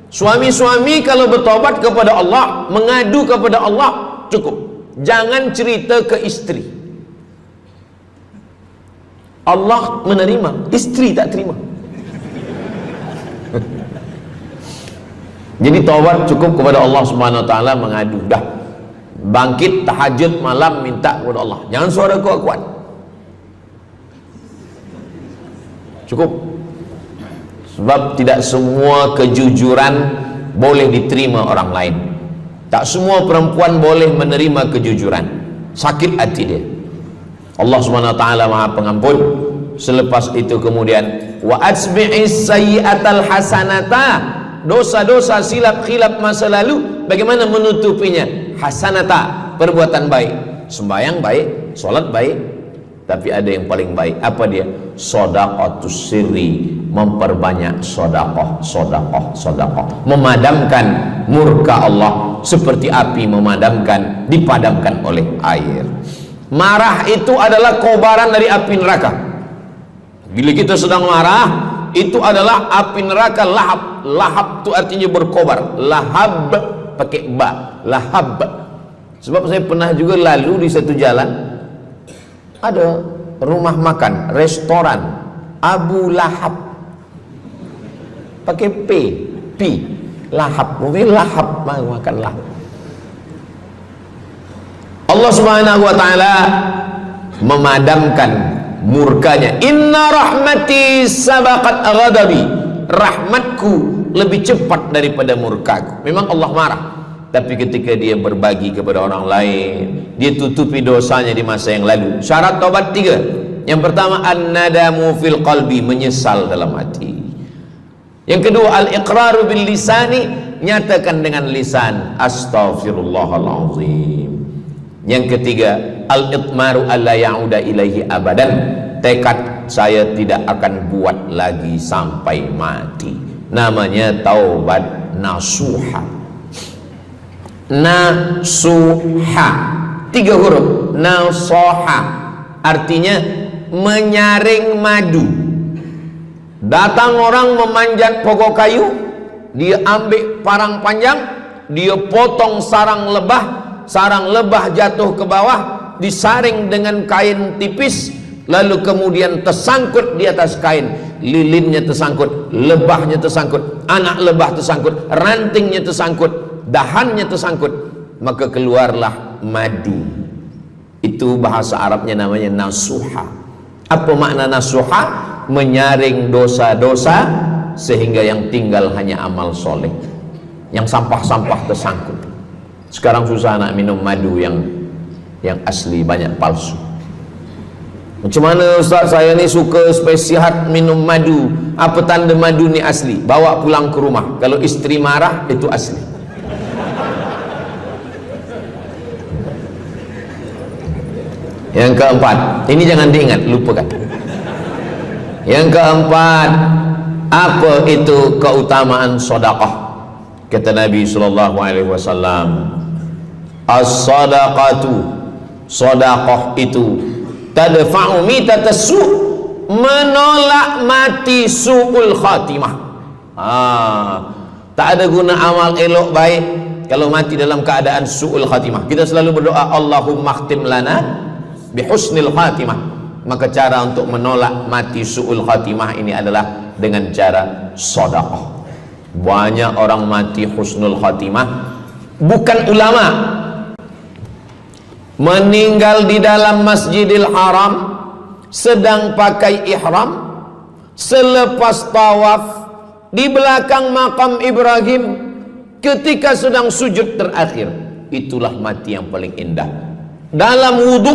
Suami-suami kalau bertobat kepada Allah, mengadu kepada Allah, cukup. Jangan cerita ke istri. Allah menerima, istri tak terima. Jadi taubat cukup kepada Allah Subhanahu wa taala, mengadu dah. Bangkit tahajud malam minta kepada Allah. Jangan suara kuat-kuat. Cukup. Sebab tidak semua kejujuran boleh diterima orang lain. Tak semua perempuan boleh menerima kejujuran. Sakit hati dia. Allah Subhanahu wa taala Maha Pengampun. Selepas itu kemudian wa asbi'is sayyi'atal hasanata, dosa-dosa silap khilaf masa lalu bagaimana menutupinya? Hasanata, perbuatan baik. sembahyang baik, sholat baik, tapi ada yang paling baik. Apa dia? Shadaqatus sirri, memperbanyak sedekah, sedekah, sedekah, memadamkan murka Allah seperti api dipadamkan oleh air. Marah itu adalah kobaran dari api neraka. Bila kita sedang marah, itu adalah api neraka lahab. Lahab itu artinya berkobar. Lahab pakai ba, lahab. Sebab saya pernah juga lalu di satu jalan, ada rumah makan, restoran Abu Lahab, pakai P, lahab, mungkin lahab, makan lahab. Allah Subhanahu wa taala memadamkan murkanya. Inna rahmati sabaqat ghadabi, rahmatku lebih cepat daripada murkaku. Memang Allah marah, tapi ketika dia berbagi kepada orang lain, dia tutupi dosanya di masa yang lalu. Syarat taubat 3. Yang pertama, an-nadamu fil qalbi, menyesal dalam hati. Yang kedua, al-iqraru bil lisani, nyatakan dengan lisan, astaghfirullahalazim. Yang ketiga, al-itmaru alla ya'uda ilaihi abadan, tekad saya tidak akan buat lagi sampai mati. Namanya taubat nasuha. Nasuha, 3 huruf. Nasoha artinya menyaring madu. Datang orang memanjat pokok kayu, dia ambil parang panjang, dia potong sarang lebah jatuh ke bawah, disaring dengan kain tipis, lalu kemudian tersangkut di atas kain. Lilinnya tersangkut, lebahnya tersangkut, anak lebah tersangkut, rantingnya tersangkut, dahannya tersangkut, maka keluarlah madu. Itu bahasa Arabnya namanya nasuha. Apa makna nasuha? Menyaring dosa-dosa sehingga yang tinggal hanya amal soleh, yang sampah-sampah tersangkut. Sekarang susah nak minum madu yang asli, banyak palsu. Macam mana Ustaz, saya ni suka spesial minum madu, apa tanda madu ni asli? Bawa pulang ke rumah, kalau istri marah itu asli. Yang keempat, ini jangan diingat, lupakan. Yang keempat, apa itu keutamaan sedekah? Kata Nabi sallallahu alaihi wasallam, as-sadaqatu, sedekah itu tadfa'u mitatassu, menolak mati su'ul khatimah. Tak ada guna amal elok baik kalau mati dalam keadaan su'ul khatimah. Kita selalu berdoa, Allahumma khtim lana bihusnil khatimah. Maka cara untuk menolak mati su'ul khatimah ini adalah dengan cara sedekah. Banyak orang mati husnul khatimah, bukan ulama, meninggal di dalam Masjidil Haram sedang pakai ihram, selepas tawaf di belakang makam Ibrahim ketika sedang sujud terakhir. Itulah mati yang paling indah. Dalam wudhu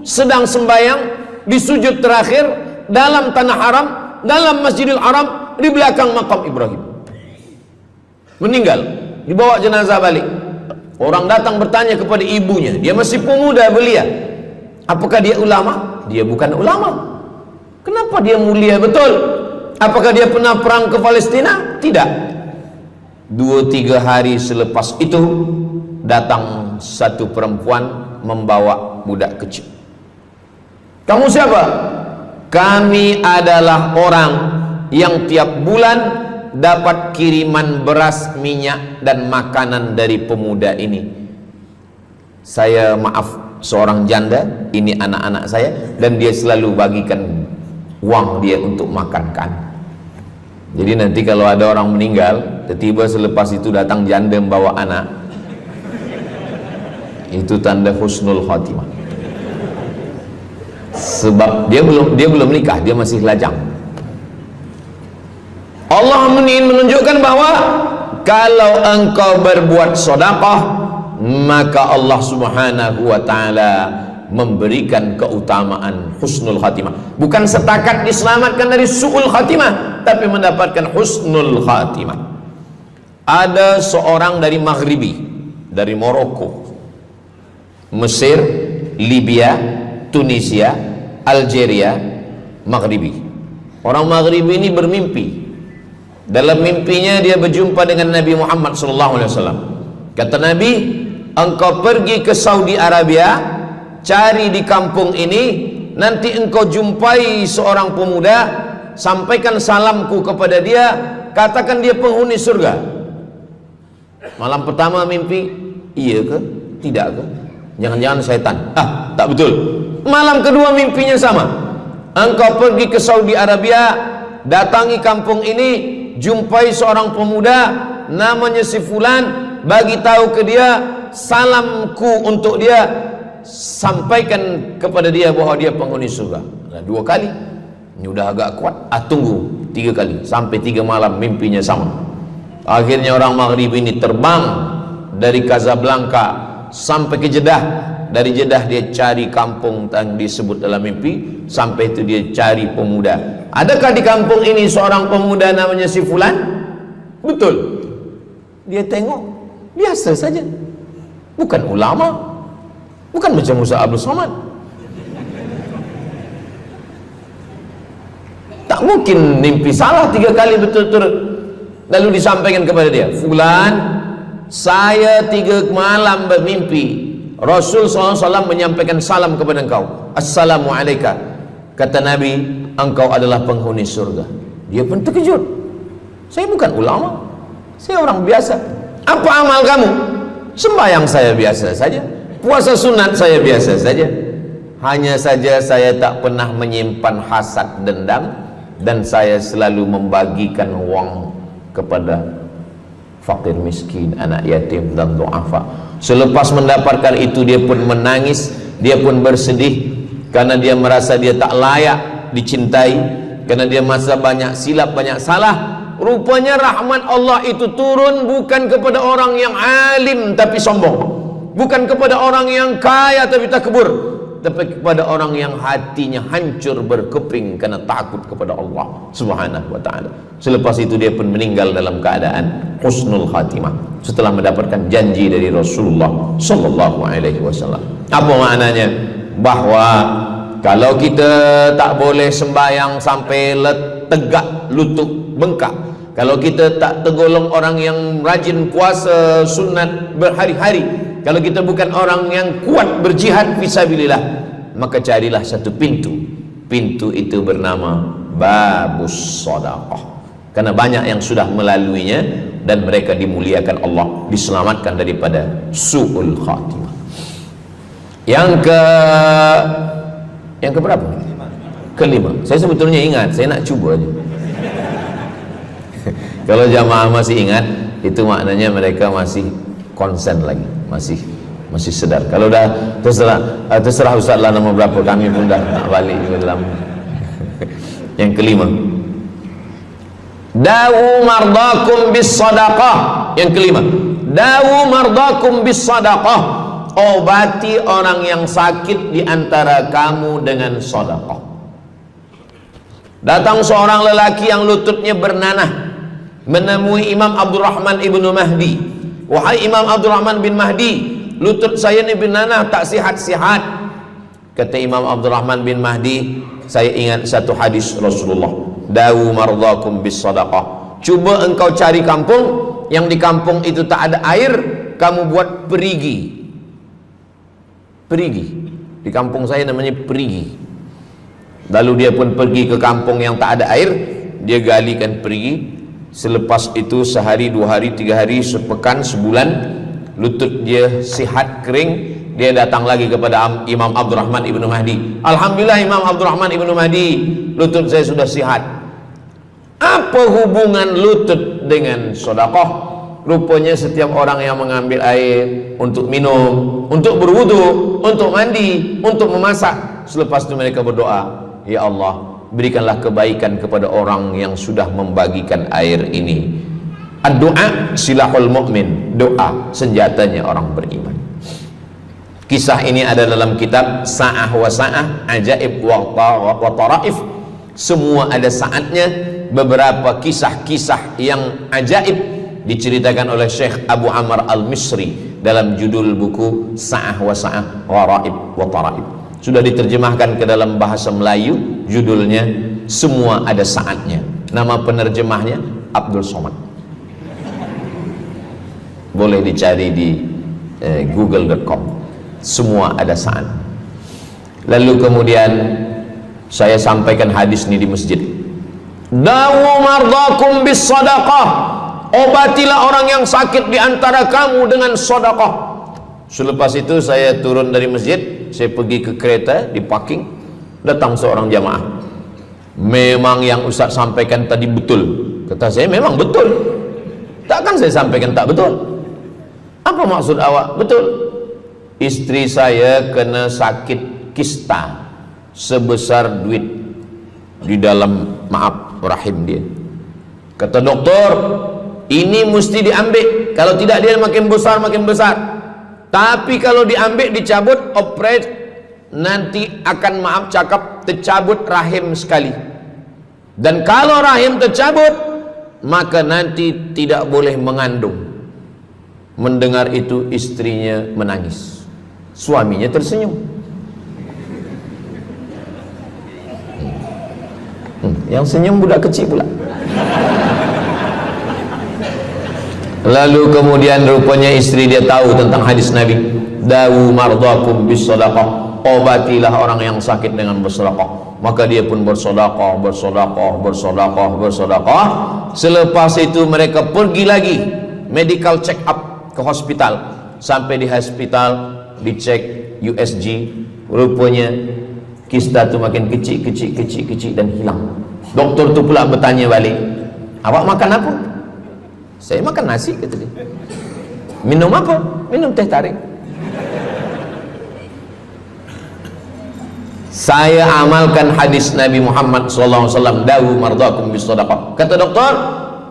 sedang sembahyang, di sujud terakhir dalam tanah haram, dalam Masjidil Haram, di belakang makam Ibrahim. Meninggal, dibawa jenazah balik. Orang datang bertanya kepada ibunya, dia masih pemuda belia, apakah dia ulama? Dia bukan ulama. Kenapa dia mulia betul? Apakah dia pernah perang ke Palestina? Tidak. 2-3 hari selepas itu datang satu perempuan membawa budak kecil. Kamu siapa? Kami adalah orang yang tiap bulan dapat kiriman beras, minyak dan makanan dari pemuda ini. Saya maaf, seorang janda, ini anak-anak saya, dan dia selalu bagikan uang dia untuk makan kan. Jadi nanti kalau ada orang meninggal, tiba-tiba selepas itu datang janda membawa anak, itu tanda husnul khatimah. Sebab dia belum nikah, dia masih lajang. Allah menunjukkan bahwa kalau engkau berbuat sedekah, maka Allah Subhanahu wa taala memberikan keutamaan husnul khatimah. Bukan setakat diselamatkan dari su'ul khatimah, tapi mendapatkan husnul khatimah. Ada seorang dari Maghribi, dari Maroko, Mesir, Libya, Tunisia, Algeria, Maghribi. Orang Maghribi ini bermimpi. Dalam mimpinya dia berjumpa dengan Nabi Muhammad SAW. Kata Nabi, engkau pergi ke Saudi Arabia, cari di kampung ini, nanti engkau jumpai seorang pemuda, sampaikan salamku kepada dia, katakan dia penghuni surga. Malam pertama mimpi, iya ke? Tidak ke? Jangan-jangan syaitan. Tak betul. Malam kedua mimpinya sama. Engkau pergi ke Saudi Arabia, datangi kampung ini, jumpai seorang pemuda namanya si fulan, bagi tahu ke dia, salamku untuk dia, sampaikan kepada dia bahwa dia penghuni surga. Nah, 2 kali. Ini udah agak kuat. Tunggu 3 kali, sampai 3 malam mimpinya sama. Akhirnya orang Maghrib ini terbang dari Casablanca sampai ke Jeddah. Dari Jeddah dia cari kampung yang disebut dalam mimpi. Sampai itu dia cari pemuda. Adakah di kampung ini seorang pemuda namanya si fulan? Betul. Dia tengok, biasa saja. Bukan ulama, bukan macam Musa Abdul Somad. Tak mungkin mimpi salah 3 kali betul-betul. Lalu disampaikan kepada dia, fulan, saya 3 malam bermimpi Rasul SAW menyampaikan salam kepada engkau. Assalamualaikum. Kata Nabi, engkau adalah penghuni surga. Dia pun terkejut. Saya bukan ulama, saya orang biasa. Apa amal kamu? Sembahyang saya biasa saja, puasa sunat saya biasa saja. Hanya saja saya tak pernah menyimpan hasad dendam, dan saya selalu membagikan uang kepada fakir miskin, anak yatim dan du'afa. Selepas mendapatkan itu dia pun menangis, dia pun bersedih karena dia merasa dia tak layak dicintai, karena dia merasa banyak silap, banyak salah. Rupanya rahmat Allah itu turun bukan kepada orang yang alim tapi sombong, bukan kepada orang yang kaya tapi takbur, tapi kepada orang yang hatinya hancur berkeping karena takut kepada Allah Subhanahu wa ta'ala. Selepas itu dia pun meninggal dalam keadaan husnul khatimah setelah mendapatkan janji dari Rasulullah sallallahu alaihi wasallam. Apa maknanya? Bahwa kalau kita tak boleh sembahyang sampai tegak lutut bengkak, kalau kita tak tergolong orang yang rajin puasa sunat berhari-hari, kalau kita bukan orang yang kuat berjihad fisabilillah, maka carilah satu pintu. Pintu itu bernama babus sedekah. Karena banyak yang sudah melaluinya dan mereka dimuliakan Allah, diselamatkan daripada su'ul khatimah. Yang ke berapa? Kelima. Saya sebetulnya ingat, saya nak cuba aja. Kalau jamaah masih ingat, itu maknanya mereka masih konsen lagi, masih sedar. Kalau dah terserah Ustaz lah nama berapa, kami pun dah nak balik ke dalam. Yang kelima, dawu mardakum bis sadaqah. Yang kelima, dawu mardakum bis sadaqah. Obati orang yang sakit di antara kamu dengan sedekah. Datang seorang lelaki yang lututnya bernanah menemui Imam Abdurrahman ibnu Mahdi. Wahai Imam Abdurrahman bin Mahdi, lutut saya ni bernanah tak sihat-sihat. Kata Imam Abdurrahman bin Mahdi, saya ingat satu hadis Rasulullah, dawu mardakum bis sadaqah. Cuba engkau cari kampung yang di kampung itu tak ada air, kamu buat perigi. Perigi, di kampung saya namanya perigi. Lalu dia pun pergi ke kampung yang tak ada air, dia galikan perigi. Selepas itu sehari, 2 hari, 3 hari, sepekan, sebulan, lutut dia sihat kering. Dia datang lagi kepada Imam Abdurrahman ibnu Mahdi. Alhamdulillah Imam Abdurrahman ibnu Mahdi, lutut saya sudah sihat. Apa hubungan lutut dengan sedekah? Rupanya setiap orang yang mengambil air untuk minum, untuk berwudu, untuk mandi, untuk memasak, selepas itu mereka berdoa, ya Allah, berikanlah kebaikan kepada orang yang sudah membagikan air ini. Ad-du'a silahul mu'min, doa senjatanya orang beriman. Kisah ini ada dalam kitab Sa'ah wa Sa'ah, Ajaib wa Taraif. Semua ada saatnya. Beberapa kisah-kisah yang ajaib diceritakan oleh Syekh Abu Amr Al-Misri dalam judul buku Sa'ah wa Sa'ah Gharaib wa Taraib. Sudah diterjemahkan ke dalam bahasa Melayu, judulnya Semua Ada Saatnya. Nama penerjemahnya Abdul Somad. Boleh dicari di google.com. Semua ada saat. Lalu kemudian saya sampaikan hadis ini di masjid. Dawu mardakum bis sadaqah. Obatilah orang yang sakit di antara kamu dengan sedekah. Selepas itu saya turun dari masjid, saya pergi ke kereta, di parking, datang seorang jamaah. Memang yang Ustaz sampaikan tadi betul. Kata saya, memang betul. Takkan saya sampaikan tak betul? Apa maksud awak? Betul. Istri saya kena sakit kista sebesar duit di dalam, maaf, rahim dia. Kata doktor, ini mesti diambil, kalau tidak dia makin besar makin besar. Tapi kalau diambil, dicabut, operate, nanti akan, maaf cakap, tercabut rahim sekali. Dan kalau rahim tercabut, maka nanti tidak boleh mengandung. Mendengar itu istrinya menangis, suaminya tersenyum. Yang senyum budak kecil pula. Lalu kemudian rupanya istri dia tahu tentang hadis Nabi, dawu mardakum bis sadaqah, obatilah orang yang sakit dengan bersedekah. Maka dia pun bersedekah, bersedekah, bersedekah, bersedekah. Selepas itu mereka pergi lagi medical check up ke hospital. Sampai di hospital dicek USG, rupanya kista itu makin kecil, kecil, kecil, kecil dan hilang. Doktor tu pula bertanya balik, awak makan apa? Saya makan nasi, kata dia. Minum apa? Minum teh tarik. Saya amalkan hadis Nabi Muhammad SAW, dawu mardakum bis sadaqah. Kata doktor,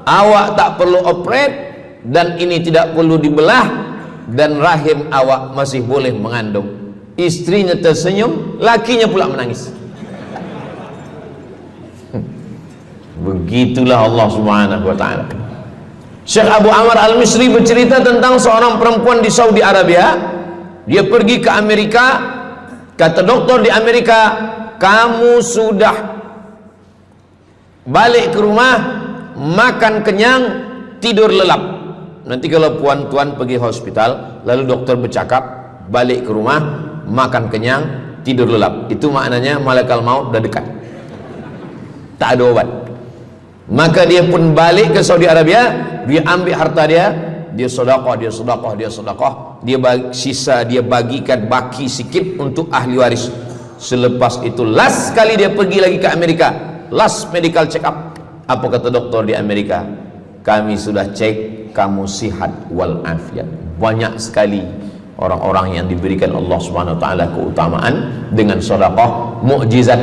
awak tak perlu operate dan ini tidak perlu dibelah, dan rahim awak masih boleh mengandung. Istrinya tersenyum, lakinya pula menangis. Begitulah Allah Subhanahu wa taala. Syekh Abu Amr Al-Misri bercerita tentang seorang perempuan di Saudi Arabia. Dia pergi ke Amerika. Kata doktor di Amerika, kamu sudah balik ke rumah, makan kenyang, tidur lelap. Nanti kalau puan-tuan pergi hospital, lalu dokter bercakap, balik ke rumah, makan kenyang, tidur lelap, itu maknanya malaikat maut dah dekat, tak ada obat. Maka dia pun balik ke Saudi Arabia, dia ambil harta dia, dia sedekah, dia sedekah, dia sedekah, dia sisa dia bagikan baki sikit untuk ahli waris. Selepas itu last kali dia pergi lagi ke Amerika, last medical check up. Apa kata doktor di Amerika? Kami sudah cek, kamu sihat wal afiat. Banyak sekali orang-orang yang diberikan Allah Subhanahu wa taala keutamaan dengan sedekah, mukjizat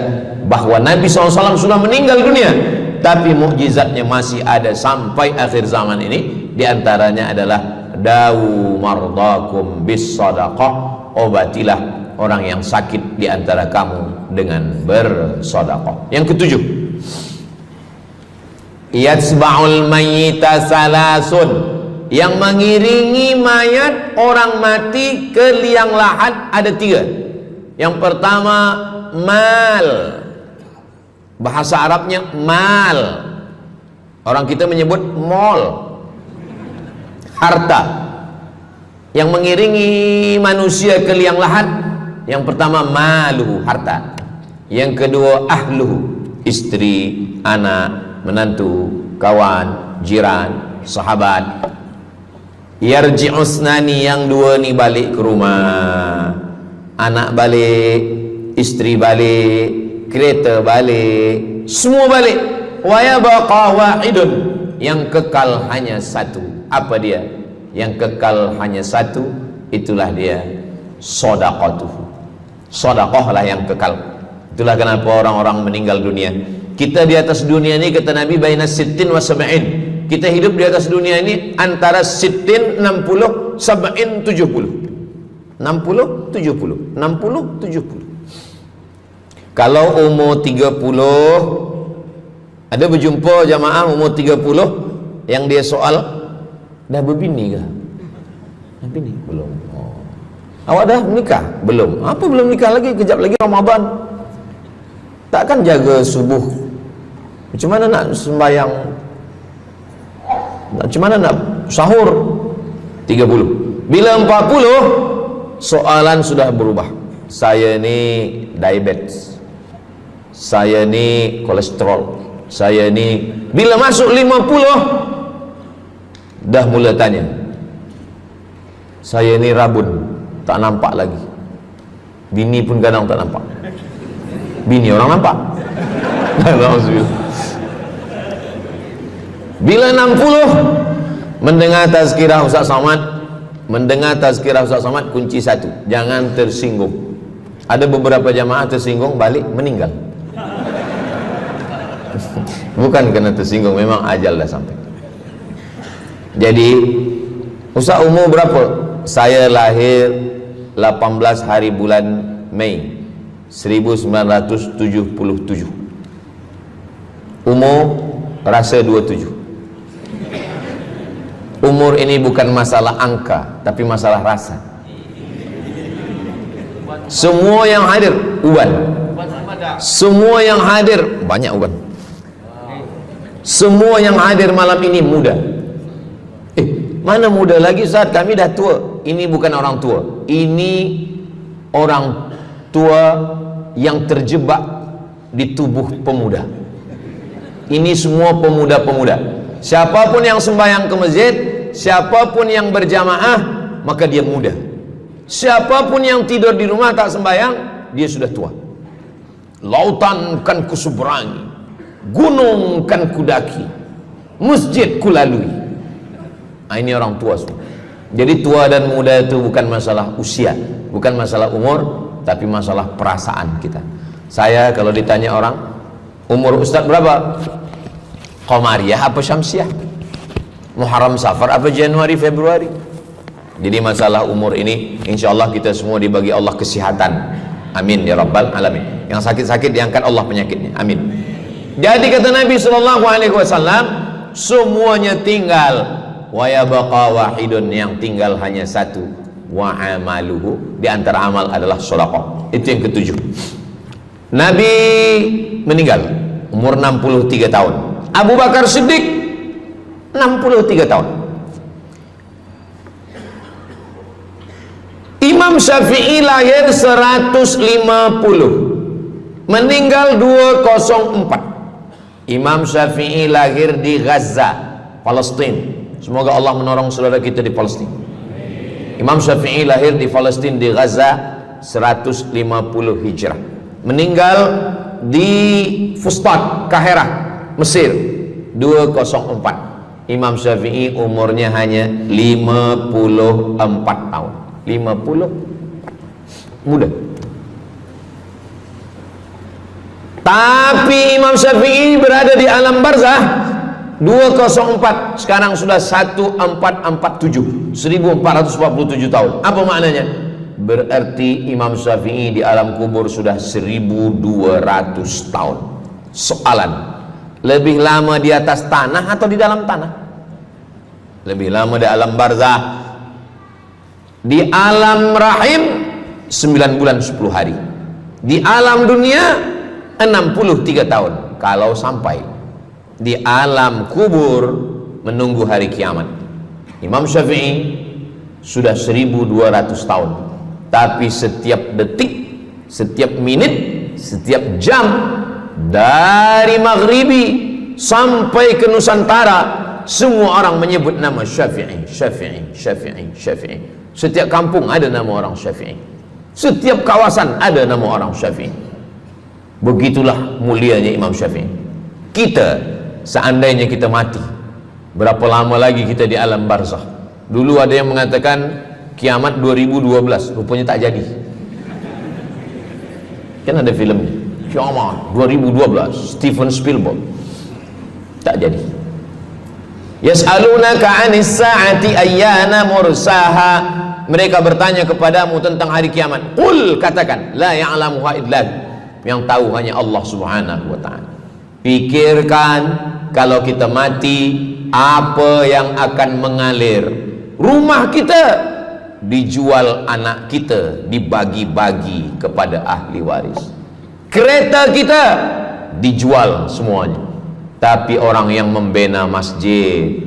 bahwa Nabi SAW sudah meninggal dunia, tapi mukjizatnya masih ada sampai akhir zaman ini. Di antaranya adalah dawu mardakum bis sadaqah, obatilah orang yang sakit di antara kamu dengan bersedekah. Yang ketujuh, yatsba'ul mayyita salasun, yang mengiringi mayat orang mati ke liang lahat ada tiga. Yang pertama mal, bahasa Arabnya mal, orang kita menyebut mall, harta. Yang mengiringi manusia ke liang lahat, yang pertama maluhu, harta. Yang kedua ahluhu, istri, anak, menantu, kawan, jiran, sahabat. Yarji'usnani, yang dua ni balik ke rumah, anak balik, istri balik, kereta balik, semua balik. Wa yabqa wahidun, yang kekal hanya satu. Apa dia? Yang kekal hanya satu, itulah dia sedekatuhu. Sedekahlah yang kekal. Itulah kenapa orang-orang meninggal dunia. Kita di atas dunia ini, kata Nabi, baina sittin wa sab'in. Kita hidup di atas dunia ini antara sittin, 60, sab'in, 70. 60, 70, 60, 70. Kalau umur 30, ada berjumpa jamaah umur 30 yang dia soal, dah berbini ke? Nabi ni belum. Oh. Awak dah menikah? Belum. Apa belum nikah lagi? Kejap lagi Ramadan. Takkan jaga subuh? Macam mana nak sembahyang? Macam mana nak sahur? 30. Bila 40, soalan sudah berubah. Saya ni diabetes, saya ni kolesterol, saya ni. Bila masuk 50, dah mula tanya, saya ni rabun, tak nampak lagi. Bini pun kadang tak nampak. Bini orang nampak. Bila 60, mendengar tazkirah Ustaz Somad, kunci satu, jangan tersinggung. Ada beberapa jamaah tersinggung, balik meninggal. Bukan kerana tersinggung, memang ajal dah sampai. Jadi Ustaz umur berapa? Saya lahir 18 hari bulan Mei 1977. Umur rasa 27. Umur ini bukan masalah angka, tapi masalah rasa. Semua yang hadir uban, semua yang hadir banyak uban, semua yang hadir malam ini muda. Mana muda lagi Ustaz? Kami dah tua. Ini bukan orang tua, ini orang tua yang terjebak di tubuh pemuda. Ini semua pemuda-pemuda. Siapapun yang sembahyang ke masjid, siapapun yang berjamaah, maka dia muda. Siapapun yang tidur di rumah tak sembahyang, dia sudah tua. Lautan kan kuseberangi, gunung kan kudaki, masjid kulalui. Ini orang tua semua. Jadi tua dan muda itu bukan masalah usia, bukan masalah umur, tapi masalah perasaan kita. Saya kalau ditanya orang, umur Ustaz berapa? Qamariyah apa Syamsiah? Muharram Safar apa Januari Februari? Jadi masalah umur ini insyaallah kita semua dibagi Allah kesihatan. Amin ya rabbal alamin. Yang sakit-sakit diangkat Allah penyakitnya. Amin. Jadi kata Nabi sallallahu alaihi wasallam, semuanya tinggal, wa yabqa wahidun, yang tinggal hanya satu, wa amaluhu, di antara amal adalah sedekah. Itu yang ketujuh. Nabi meninggal umur 63 tahun. Abu Bakar Siddiq 63 tahun. Imam Syafi'i lahir 150, meninggal 204. Imam Syafi'i lahir di Gaza, Palestina. Semoga Allah menolong saudara kita di Palestina. Imam Syafi'i lahir di Palestina, di Gaza 150 Hijrah. Meninggal di Fustat, Kahirah, Mesir 204. Imam Syafi'i umurnya hanya 54 tahun. 50, muda. Tapi Imam Syafi'i berada di alam barzah 204, sekarang sudah 1447, 1447 tahun. Apa maknanya? Berarti Imam Syafi'i di alam kubur sudah 1200 tahun. Soalan, lebih lama di atas tanah atau di dalam tanah? Lebih lama di alam barzah. Di alam rahim 9 bulan 10 hari. Di alam dunia 63 tahun kalau sampai. Di alam kubur menunggu hari kiamat. Imam Syafi'i sudah 1200 tahun. Tapi setiap detik, setiap menit, setiap jam, dari maghribi sampai ke Nusantara, semua orang menyebut nama Syafi'i, Syafi'i, Syafi'i, Syafi'i. Setiap kampung ada nama orang Syafi'i, setiap kawasan ada nama orang Syafi'i. Begitulah mulianya Imam Syafi'i. Kita, seandainya kita mati, berapa lama lagi kita di alam barzah? Dulu ada yang mengatakan kiamat 2012, rupanya tak jadi. Kan ada filmnya, kiamat 2012, Steven Spielberg. Tak jadi. Yas'alunaka 'anis sa'ati ayyana mursaha. Mereka bertanya kepadamu tentang hari kiamat. Qul, katakan, la ya'lamuha illa, yang tahu hanya Allah Subhanahu wa ta'ala. Pikirkan, kalau kita mati, apa yang akan mengalir? Rumah kita dijual anak kita, dibagi-bagi kepada ahli waris. Kereta kita dijual semuanya. Tapi orang yang membina masjid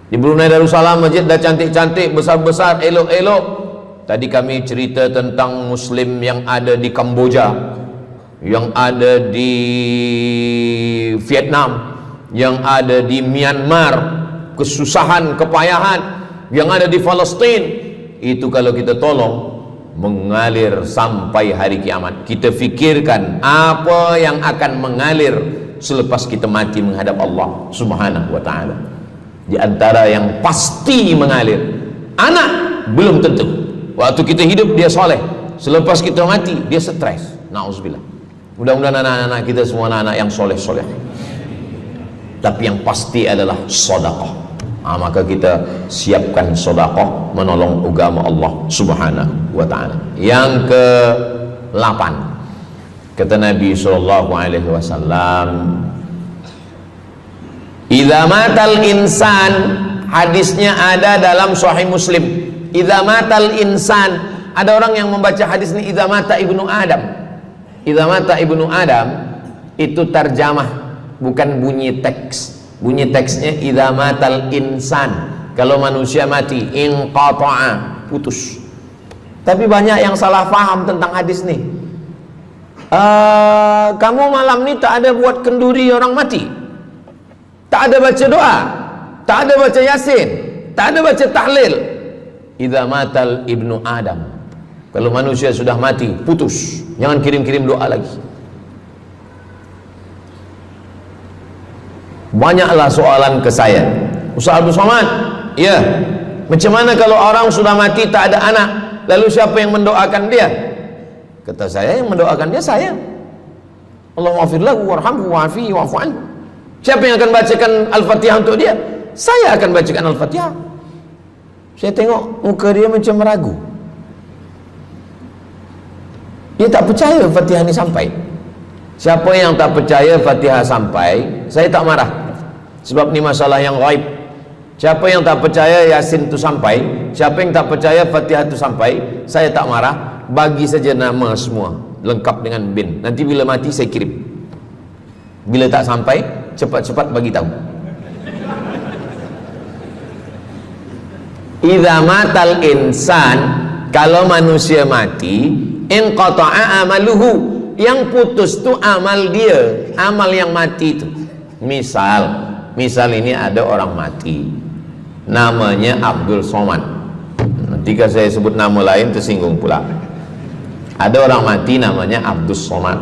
di Brunei Darussalam, masjid dah cantik-cantik, besar-besar, elok-elok. Tadi kami cerita tentang Muslim yang ada di Kamboja, yang ada di Vietnam, yang ada di Myanmar, kesusahan, kepayahan, yang ada di Palestin. Itu kalau kita tolong, mengalir sampai hari kiamat. Kita fikirkan apa yang akan mengalir selepas kita mati menghadap Allah Subhanahu wa ta'ala. Di antara yang pasti mengalir, anak belum tentu. Waktu kita hidup dia soleh, selepas kita mati dia stres. Na'udzubillah. Mudah-mudahan anak-anak kita semua anak-anak yang soleh-soleh. Tapi yang pasti adalah sedekah. Maka kita siapkan sedekah menolong agama Allah Subhanahu wa ta'ala. Yang ke-8, kata Nabi sallallahu alaihi wasallam, idza matal insan, hadisnya ada dalam Sahih Muslim. Idza matal insan, ada orang yang membaca hadis ini idza mata ibnu Adam. Idza mata ibnu Adam itu terjemah, bukan bunyi teks. Bunyi teksnya idza matal insan, kalau manusia mati, inqata'a, putus. Tapi banyak yang salah faham tentang hadis nih. Kamu malam ni tak ada buat kenduri orang mati, tak ada baca doa, tak ada baca yasin, tak ada baca tahlil. Idza matal ibnu Adam, kalau manusia sudah mati, putus. Jangan kirim-kirim doa lagi. Banyaklah soalan ke saya, Ustaz Abdul Somad, ya, macam mana kalau orang sudah mati tak ada anak, lalu siapa yang mendoakan dia? Kata saya, yang mendoakan dia saya. Allahumma ighfir lahu warhamhu wa'afihi wa'fu anhu. Siapa yang akan bacakan Al-Fatihah untuk dia? Saya akan bacakan Al-Fatihah. Saya tengok muka dia macam meragu, dia tak percaya Fatihah ini sampai. Siapa yang tak percaya Fatihah sampai, saya tak marah, sebab ni masalah yang gaib. Siapa yang tak percaya Yasin itu sampai, siapa yang tak percaya Fatihah itu sampai, saya tak marah. Bagi saja nama semua lengkap dengan bin. Nanti bila mati saya kirim. Bila tak sampai, cepat-cepat bagi tahu. Idza matal insan, kalau manusia mati, inqata'a amaluhu, yang putus tu amal dia, amal yang mati itu. Misal ini ada orang mati, namanya Abdul Somad. Ketika saya sebut nama lain tersinggung pula. Ada orang mati namanya Abdul Somad.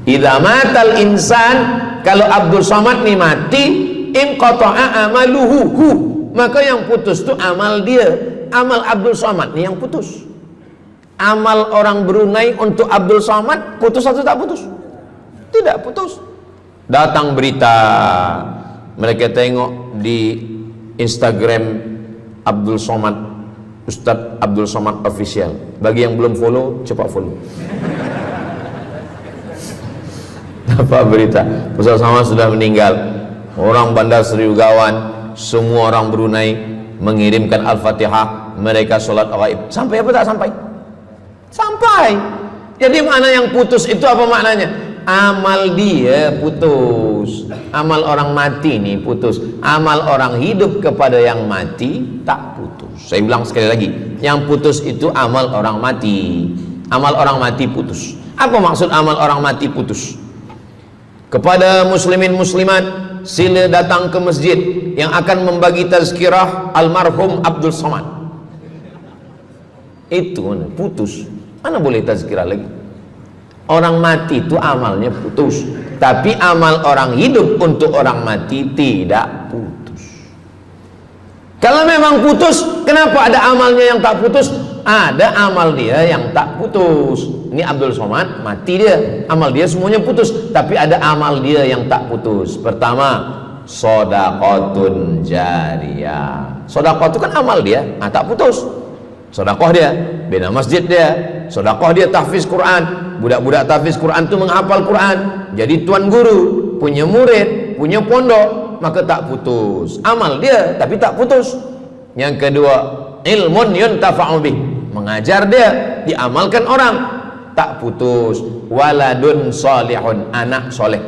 Idza matal insan, kalau Abdul Somad ni mati, inqata'a amaluhu, maka yang putus tu amal dia. Amal Abdul Somad ni yang putus. Amal orang Brunei untuk Abdul Somad putus atau tak putus? Tidak putus. Datang berita, mereka tengok di Instagram Abdul Somad, Ustadz Abdul Somad Official. Bagi yang belum follow, cepat follow. Dapat berita Ustadz Somad sudah meninggal. Orang Bandar Seri Begawan, semua orang Brunei mengirimkan Al-Fatihah, mereka sholat gaib. Sampai apa tak sampai? Sampai. Jadi mana yang putus itu apa maknanya? Amal dia putus, amal orang mati ini putus. Amal orang hidup kepada yang mati tak putus. Saya bilang sekali lagi, yang putus itu amal orang mati. Amal orang mati putus. Apa maksud amal orang mati putus? Kepada muslimin muslimat, sila datang ke masjid yang akan membagi tazkirah almarhum Abdul Somad. Itu mana putus, mana boleh tazkirah lagi. Orang mati itu amalnya putus, tapi amal orang hidup untuk orang mati tidak putus. Kalau memang putus, kenapa ada amalnya yang tak putus? Ada amal dia yang tak putus. Ini Abdul Somad mati dia, amal dia semuanya putus, tapi ada amal dia yang tak putus. Pertama, shadaqatun jariyah. Sedekah itu kan amal dia, tak putus. Sedekah dia bina masjid dia, sedekah dia tahfiz Quran. Budak-budak tahfiz Quran itu menghafal Quran, jadi tuan guru, punya murid, punya pondok, maka tak putus. Amal dia tapi tak putus. Yang kedua, ilmun yuntafa'u bih, mengajar dia, diamalkan orang, tak putus. Waladun solihun, anak soleh.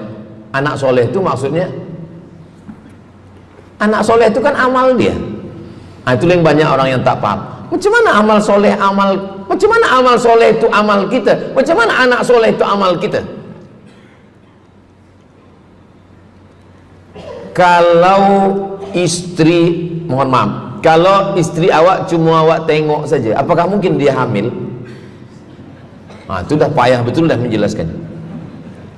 Anak soleh itu maksudnya, anak soleh itu kan amal dia. Nah, itu yang banyak orang yang tak paham. Macam mana amal soleh, macam mana amal soleh itu amal kita? Macam mana anak soleh itu amal kita? Kalau istri, mohon maaf, kalau istri awak cuma awak tengok saja, apakah mungkin dia hamil? Nah, itu dah payah betul dah menjelaskan.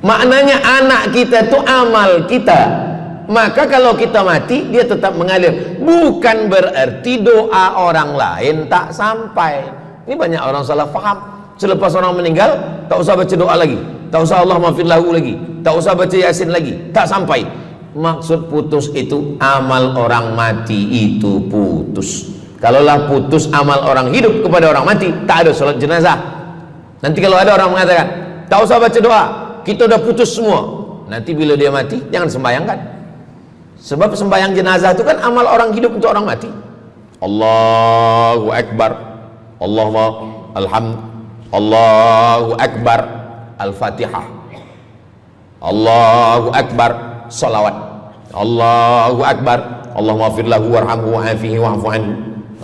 Maknanya anak kita itu amal kita. Maka kalau kita mati, dia tetap mengalir. Bukan berarti doa orang lain tak sampai. Ini banyak orang salah faham. Selepas orang meninggal, tak usah baca doa lagi, tak usah Allah maafir lahu lagi, tak usah baca Yasin lagi, tak sampai. Maksud putus itu amal orang mati itu putus. Kalaulah putus amal orang hidup kepada orang mati, tak ada salat jenazah. Nanti kalau ada orang mengatakan tak usah baca doa, kita udah putus semua, nanti bila dia mati jangan sembayangkan. Sebab sembayang jenazah itu kan amal orang hidup untuk orang mati. Allahu Akbar, Allahumma alhamd, Allahu Akbar, Al-Fatihah, Allahu Akbar, salawat, Allahu Akbar, Allahumma maghfir lahu warhamhu wa'afihi wa'fu anhu,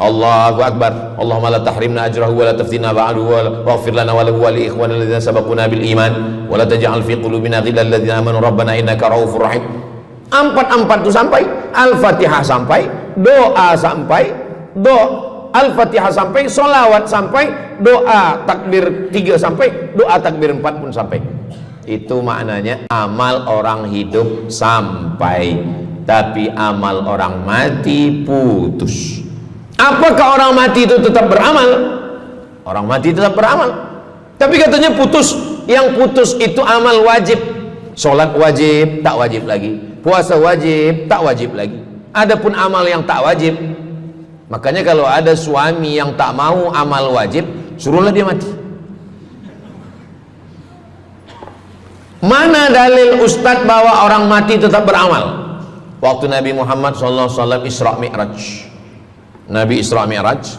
Allahu Akbar, Allahumma la tahrimna ajrahu wa la taftina ba'dahu wa waghfir lana wa lahu wa li ikhwana alladhina sabaquna bil iman wa la taj'al fi qulubina ghillan lil ladzina amanu rabbana innaka ra'ufur rahim. Empat itu sampai, Al-Fatihah sampai, doa sampai, Al-Fatihah sampai, solawat sampai, doa takbir 3 sampai, doa takbir 4 pun sampai. Itu maknanya amal orang hidup sampai, tapi amal orang mati putus. Apakah orang mati itu tetap beramal? Orang mati tetap beramal, tapi katanya putus. Yang putus itu amal wajib. Sholat wajib, tak wajib lagi. Puasa wajib, tak wajib lagi. Adapun amal yang tak wajib, makanya kalau ada suami yang tak mau amal wajib, suruhlah dia mati. Mana dalil ustadz bahwa orang mati tetap beramal? Waktu Nabi Muhammad SAW Isra Mi'raj, Nabi Isra Mi'raj,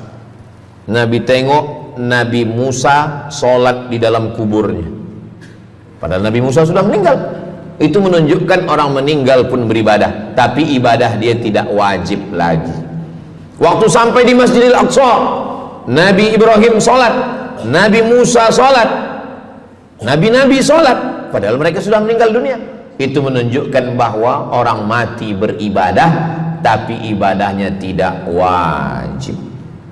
Nabi tengok Nabi Musa sholat di dalam kuburnya, padahal Nabi Musa sudah meninggal. Itu menunjukkan orang meninggal pun beribadah, tapi ibadah dia tidak wajib lagi. Waktu sampai di Masjidil Aqsa, Nabi Ibrahim sholat, Nabi Musa sholat, Nabi-Nabi sholat, padahal mereka sudah meninggal dunia. Itu menunjukkan bahwa orang mati beribadah, tapi ibadahnya tidak wajib.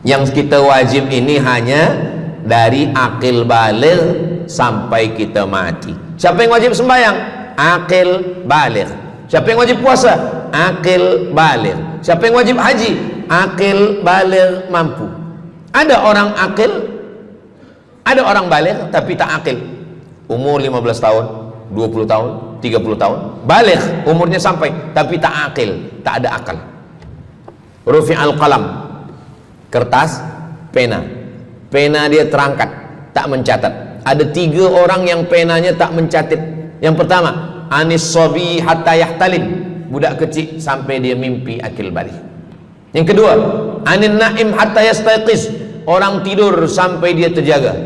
Yang kita wajib ini hanya dari akil baligh sampai kita mati. Siapa yang wajib sembahyang? Akil baligh. Siapa yang wajib puasa? Akil baligh. Siapa yang wajib haji? Akil baligh mampu. Ada orang akil, ada orang baligh tapi tak akil. Umur 15 tahun, 20 tahun, 30 tahun, baligh, umurnya sampai, tapi tak akil, tak ada akal. Rufi'al qalam, kertas, pena. Pena dia terangkat, tak mencatat. Ada 3 orang yang penanya tak mencatat. Yang pertama, anis sobi hatta yahtalim, budak kecil sampai dia mimpi akil balik. Yang kedua, anin naim hatta yastayqiz, orang tidur sampai dia terjaga.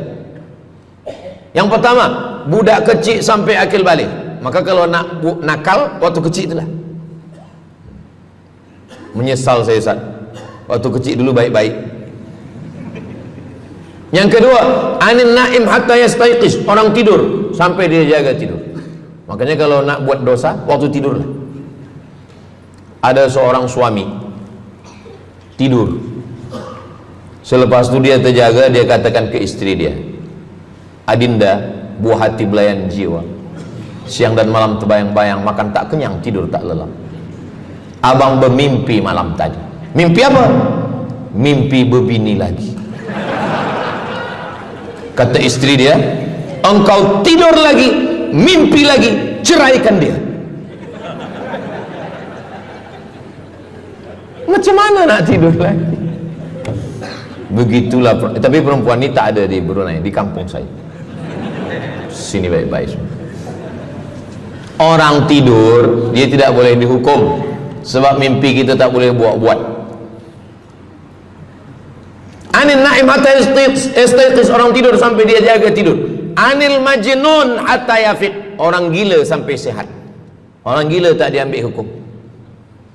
Yang pertama, budak kecil sampai akil balik. Maka kalau nak nakal waktu kecil itulah. Menyesal saya Ustaz, waktu kecil dulu baik-baik. Yang kedua, anin naim hatta yastayqiz, orang tidur sampai dia jaga tidur. Makanya kalau nak buat dosa waktu tidur. Ada seorang suami tidur, selepas itu dia terjaga, dia katakan ke istri dia, Adinda, buah hati belayan jiwa, siang dan malam terbayang-bayang, makan tak kenyang, tidur tak lelap. Abang bermimpi malam tadi. Mimpi apa? Mimpi berbini lagi. Kata istri dia, engkau tidur lagi, mimpi lagi, ceraikan dia. Macam mana nak tidur lagi? Begitulah. Tapi perempuan ini tak ada di Brunei, di kampung saya. Sini baik-baik. Orang tidur dia tidak boleh dihukum, sebab mimpi kita tak boleh buat-buat. Anil naim hatta yastayqis, orang tidur sampai dia jaga tidur. Anil majnun hatta yafiq, orang gila sampai sehat. Orang gila tak diambil hukum,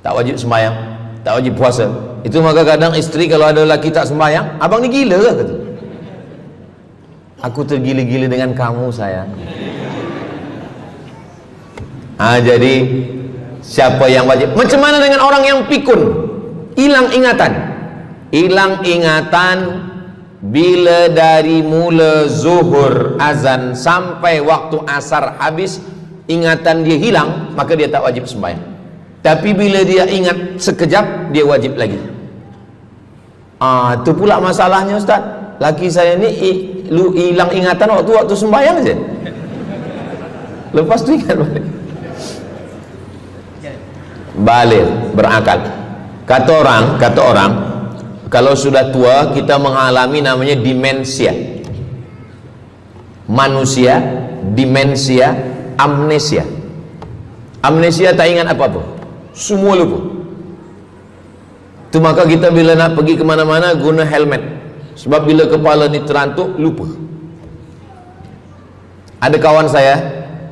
tak wajib sembahyang, tak wajib puasa. Itu maka kadang isteri kalau ada lelaki tak sembahyang, abang ni gila ke? Kata, aku tergila-gila dengan kamu sayang. Jadi siapa yang wajib? Macam mana dengan orang yang pikun, hilang ingatan? Hilang ingatan bila dari mula zuhur azan sampai waktu asar habis, ingatan dia hilang, maka dia tak wajib sembahyang. Tapi bila dia ingat sekejap, dia wajib lagi. Itu pula masalahnya Ustaz. Laki saya ni hilang ingatan waktu sembahyang je. Lepas tu ingat balik berakal. Kata orang kalau sudah tua kita mengalami namanya demensia. Manusia demensia, amnesia. Amnesia tak ingat apa-apa, semua lupa. Itu maka kita bila nak pergi ke mana-mana guna helmet, sebab bila kepala ni terantuk lupa. Ada kawan saya,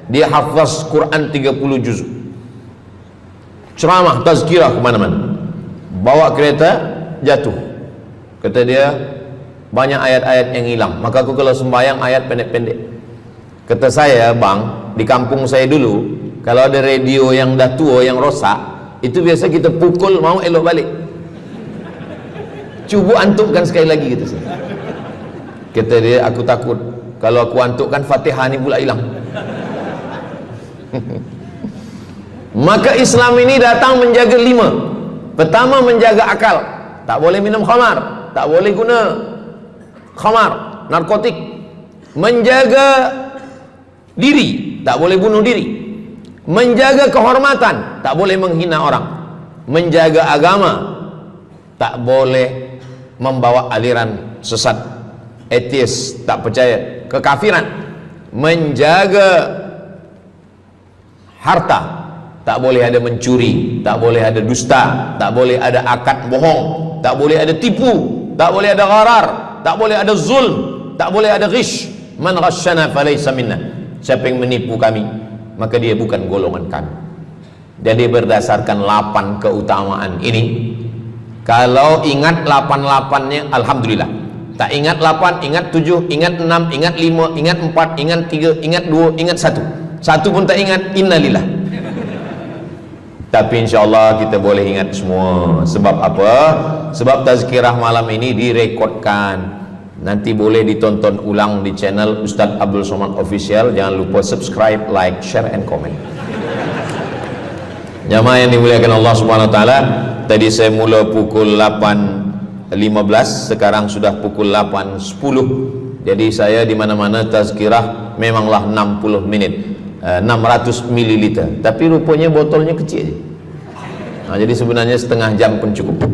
dia hafaz Quran 30 juz, ceramah tazkirah ke mana-mana, bawa kereta jatuh. Kata dia banyak ayat-ayat yang hilang, maka aku kalau sembahyang ayat pendek-pendek. Kata saya, bang, di kampung saya dulu kalau ada radio yang dah tua yang rosak, itu biasa kita pukul mau elok balik. Cuba antukkan sekali lagi, kata saya. Kata dia, aku takut kalau aku antukkan Fatihah ni pula hilang. Maka Islam ini datang menjaga 5. Pertama, menjaga akal. Tak boleh minum khamar, tak boleh guna khamar, narkotik. Menjaga diri, tak boleh bunuh diri. Menjaga kehormatan, tak boleh menghina orang. Menjaga agama, tak boleh membawa aliran sesat, ateis, tak percaya, kekafiran. Menjaga harta, tak boleh ada mencuri, tak boleh ada dusta, tak boleh ada akad bohong, tak boleh ada tipu, tak boleh ada gharar, tak boleh ada zulm, tak boleh ada ghish. Man ghasyana falaysa minna, siapa yang menipu kami maka dia bukan golongan kami. Jadi berdasarkan 8 keutamaan ini, kalau ingat 8-8-nya alhamdulillah. Tak ingat 8, ingat 7, ingat 6, ingat 5, ingat 4, ingat 3, ingat 2, ingat 1. Satu pun tak ingat, innalillah. Tapi insyaAllah kita boleh ingat semua. Sebab apa? Sebab tazkirah malam ini direkodkan. Nanti boleh ditonton ulang di channel Ustaz Abdul Somad Official. Jangan lupa subscribe, like, share, and comment. Jamaah yang dimuliakan Allah Subhanahu Wa Taala, tadi saya mula pukul 8.15, sekarang sudah pukul 8.10. Jadi saya di mana-mana tazkirah memanglah 60 menit, 600 ml. Tapi rupanya botolnya kecil je. Jadi sebenarnya setengah jam pun cukup.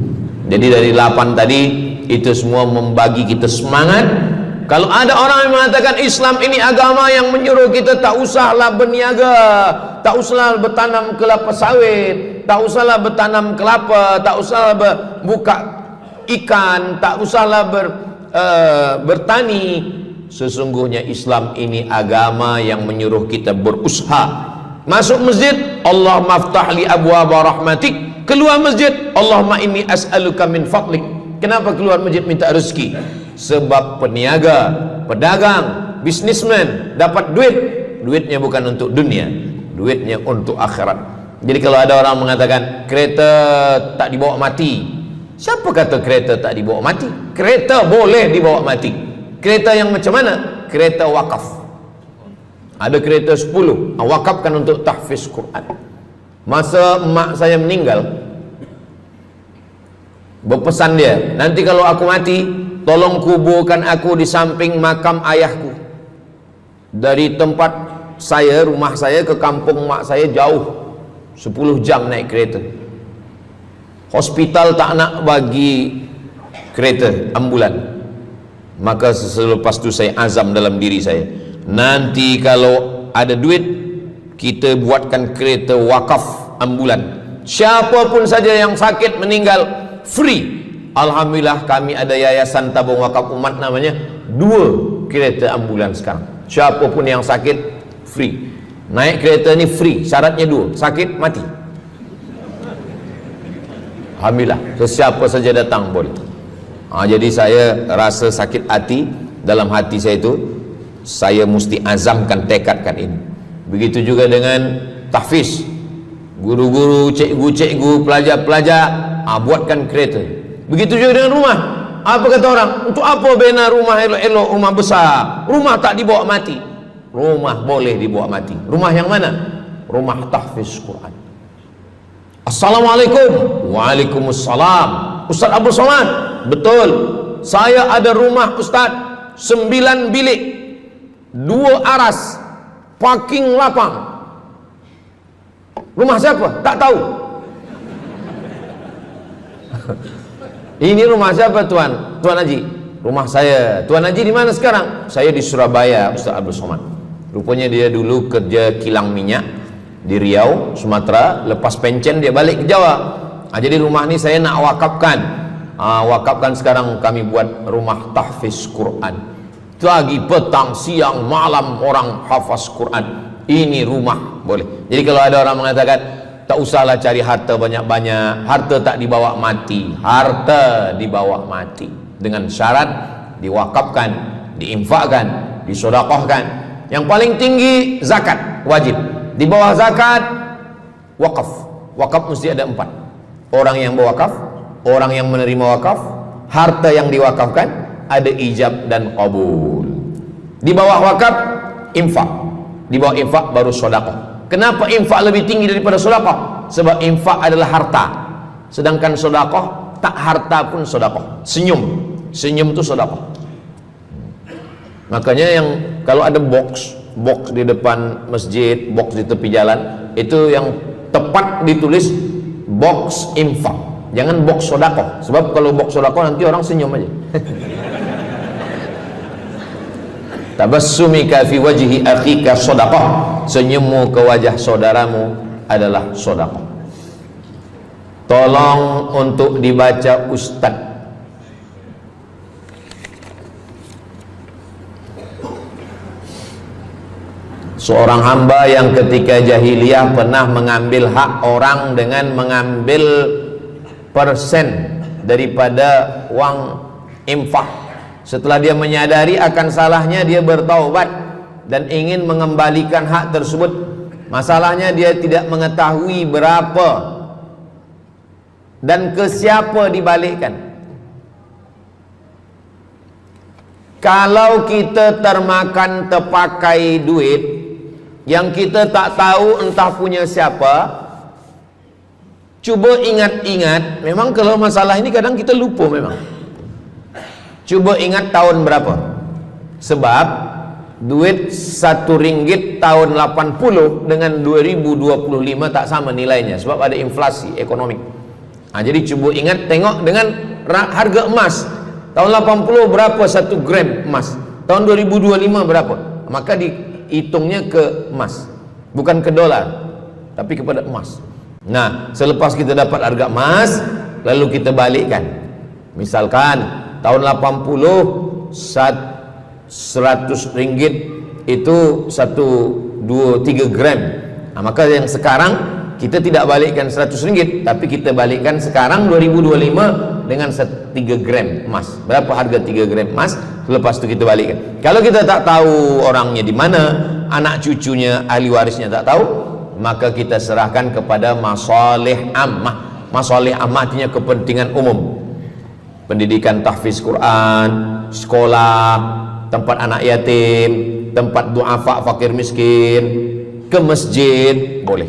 Jadi dari 8 tadi itu semua membagi kita semangat. Kalau ada orang yang mengatakan Islam ini agama yang menyuruh kita tak usahlah berniaga, tak usahlah bertanam kelapa sawit, tak usahlah bertanam kelapa, tak usahlah buka ikan, tak usahlah bertani. Sesungguhnya Islam ini agama yang menyuruh kita berusaha. Masuk masjid, Allahumma aftah li abwaaba rahmatik. Keluar masjid, Allahumma inni as'aluka min fadlik. Kenapa keluar masjid minta rezeki? Sebab peniaga, pedagang, bisnismen dapat duit. Duitnya bukan untuk dunia, duitnya untuk akhirat. Jadi kalau ada orang mengatakan kereta tak dibawa mati, siapa kata kereta tak dibawa mati? Kereta boleh dibawa mati. Kereta yang macam mana? Kereta wakaf. Ada kereta 10, wakafkan untuk tahfiz Quran. Masa mak saya meninggal, berpesan dia, nanti kalau aku mati, tolong kuburkan aku di samping makam ayahku. Dari tempat saya, rumah saya ke kampung mak saya jauh, 10 jam naik kereta. Hospital tak nak bagi kereta ambulan. Maka selepas itu saya azam dalam diri saya, nanti kalau ada duit, kita buatkan kereta wakaf ambulan. Siapapun saja yang sakit meninggal, free, Alhamdulillah kami ada yayasan tabung wakaf umat namanya, 2 kereta ambulans sekarang. Siapapun yang sakit free. Naik kereta ni free, syaratnya 2, sakit mati. Alhamdulillah, sesiapa saja datang boleh. Jadi saya rasa sakit hati, dalam hati saya itu saya mesti azamkan, tekadkan ini. Begitu juga dengan tahfiz, guru-guru, cikgu-cikgu, pelajar-pelajar, buatkan kereta. Begitu juga dengan rumah. Apa kata orang? Untuk apa bina rumah elok-elok, rumah besar? Rumah tak dibawa mati. Rumah boleh dibawa mati. Rumah yang mana? Rumah tahfiz Quran. Assalamualaikum. Waalaikumsalam. Ustaz Abdul Somad, betul, saya ada rumah Ustaz, 9 bilik, 2 aras, parking lapang. Rumah siapa? Tak tahu. Ini rumah siapa Tuan? Tuan Haji. Rumah saya. Tuan Haji di mana sekarang? Saya di Surabaya, Ustaz Abdul Somad. Rupanya dia dulu kerja kilang minyak di Riau, Sumatera. Lepas pencen dia balik ke Jawa. Jadi rumah ni saya nak wakafkan. Wakafkan sekarang kami buat rumah tahfiz Quran. Pagi, petang, siang, malam orang hafaz Quran. Ini rumah boleh. Jadi kalau ada orang mengatakan tak usahlah cari harta banyak-banyak, harta tak dibawa mati. Harta dibawa mati dengan syarat diwakafkan, diinfakkan, disedekahkan. Yang paling tinggi zakat wajib. Di bawah zakat wakaf. Wakaf mesti ada 4. Orang yang berwakaf, orang yang menerima wakaf, harta yang diwakafkan, ada ijab dan qabul. Di bawah wakaf infak. Di bawah infak baru sedekah. Kenapa infak lebih tinggi daripada sedekah? Sebab infak adalah harta, sedangkan sedekah tak harta pun sedekah. Senyum itu sedekah. Makanya yang kalau ada box di depan masjid, box di tepi jalan, itu yang tepat ditulis box infak, jangan box sedekah. Sebab kalau box sedekah nanti orang senyum aja. Tabassumika fi wajhi akhika sedekah. Senyummu ke wajah saudaramu adalah sedekah. Tolong untuk dibaca Ustaz. Seorang hamba yang ketika jahiliyah pernah mengambil hak orang dengan mengambil persen daripada uang infak. Setelah dia menyadari akan salahnya, dia bertaubat dan ingin mengembalikan hak tersebut. Masalahnya dia tidak mengetahui berapa dan ke siapa dibalikkan. Kalau kita termakan terpakai duit yang kita tak tahu entah punya siapa, cuba ingat-ingat. Memang kalau masalah ini kadang kita lupa memang. Coba ingat tahun berapa. Sebab duit RM1 tahun 80 dengan 2025 tak sama nilainya, sebab ada inflasi ekonomi. Jadi coba ingat, tengok dengan harga emas. Tahun 80 berapa 1 gram emas, tahun 2025 berapa. Maka dihitungnya ke emas, bukan ke dolar, tapi kepada emas. Nah, selepas kita dapat harga emas, lalu kita balikkan. Misalkan tahun 80 100 ringgit itu 3 gram. Maka yang sekarang kita tidak balikkan 100 ringgit, tapi kita balikkan sekarang 2025 dengan 3 gram emas. Berapa harga 3 gram emas? Lepas itu kita balikkan. Kalau kita tak tahu orangnya di mana, anak cucunya, ahli warisnya tak tahu, maka kita serahkan kepada masalih ammah. Masalih ammah artinya kepentingan umum. Pendidikan tahfiz Quran, sekolah, tempat anak yatim, tempat duafa fakir miskin, ke masjid boleh.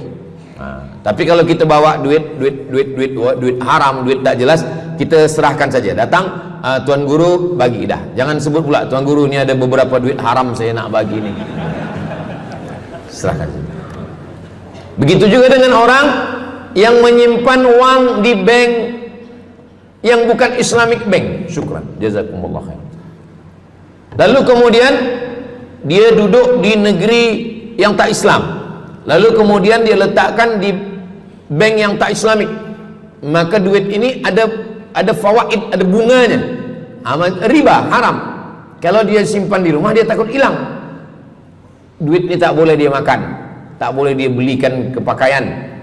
Tapi kalau kita bawa duit haram, duit tak jelas, kita serahkan saja. Datang, tuan guru bagi dah. Jangan sebut pula tuan guru ni ada beberapa duit haram saya nak bagi ni. Serahkan saja. Begitu juga dengan orang yang menyimpan uang di bank yang bukan Islamic bank. Syukran, jazakumullah khair. Lalu kemudian dia duduk di negeri yang tak Islam, lalu kemudian dia letakkan di bank yang tak Islamik. Maka duit ini ada ada fawaid, ada bunganya. Riba haram. Kalau dia simpan di rumah dia takut hilang. Duit ini tak boleh dia makan, tak boleh dia belikan ke pakaian,